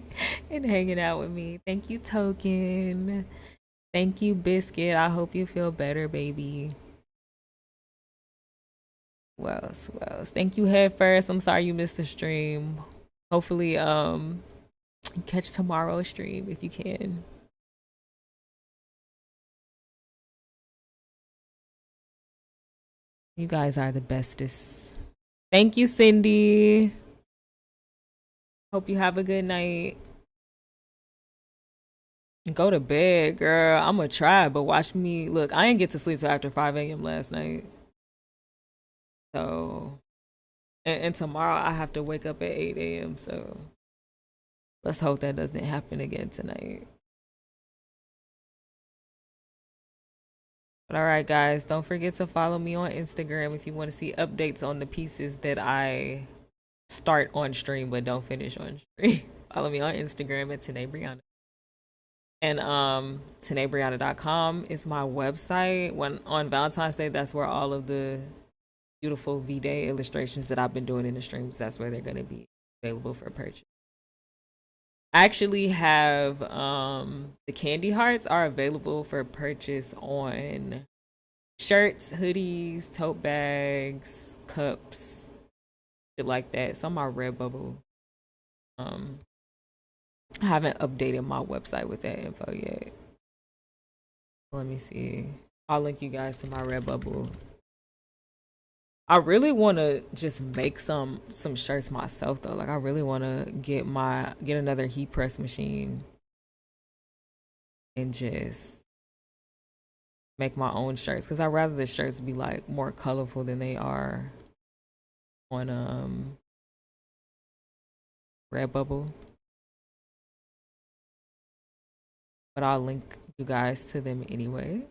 hanging out with me. Thank you, Token. Thank you, Biscuit. I hope you feel better, baby. What else? What else? Thank you, Head First. I'm sorry you missed the stream. Hopefully, catch tomorrow's stream if you can. You guys are the bestest. Thank you, Cindy. Hope you have a good night. Go to bed, girl. I'm gonna try, but watch me. Look, I didn't get to sleep till after 5 a.m. last night. So, and tomorrow I have to wake up at 8 a.m. So, let's hope that doesn't happen again tonight. But all right, guys, don't forget to follow me on Instagram if you want to see updates on the pieces that I start on stream but don't finish on stream. Follow me on Instagram at Tanae Brianna. And TanaeBrianna.com is my website. When on Valentine's Day, that's where all of the beautiful VDAY illustrations that I've been doing in the streams, that's where they're gonna be available for purchase. I actually have the candy hearts are available for purchase on shirts, hoodies, tote bags, cups, shit like that. Some are Redbubble. I haven't updated my website with that info yet. Let me see. I'll link you guys to my Redbubble. I really want to just make some shirts myself though. Like I really want to get another heat press machine and just make my own shirts because I'd rather the shirts be like more colorful than they are on Redbubble. But I'll link you guys to them anyway.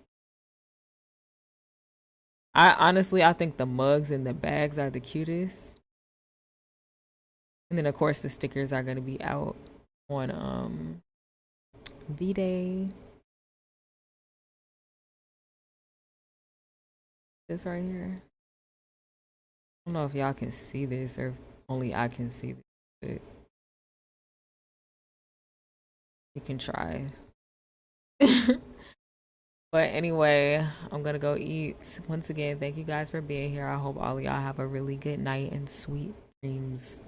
I think the mugs and the bags are the cutest. And then of course the stickers are gonna be out on VDAY. This right here. I don't know if y'all can see this or if only I can see this, but you can try. But anyway, I'm gonna go eat. Once again, thank you guys for being here. I hope all of y'all have a really good night and sweet dreams.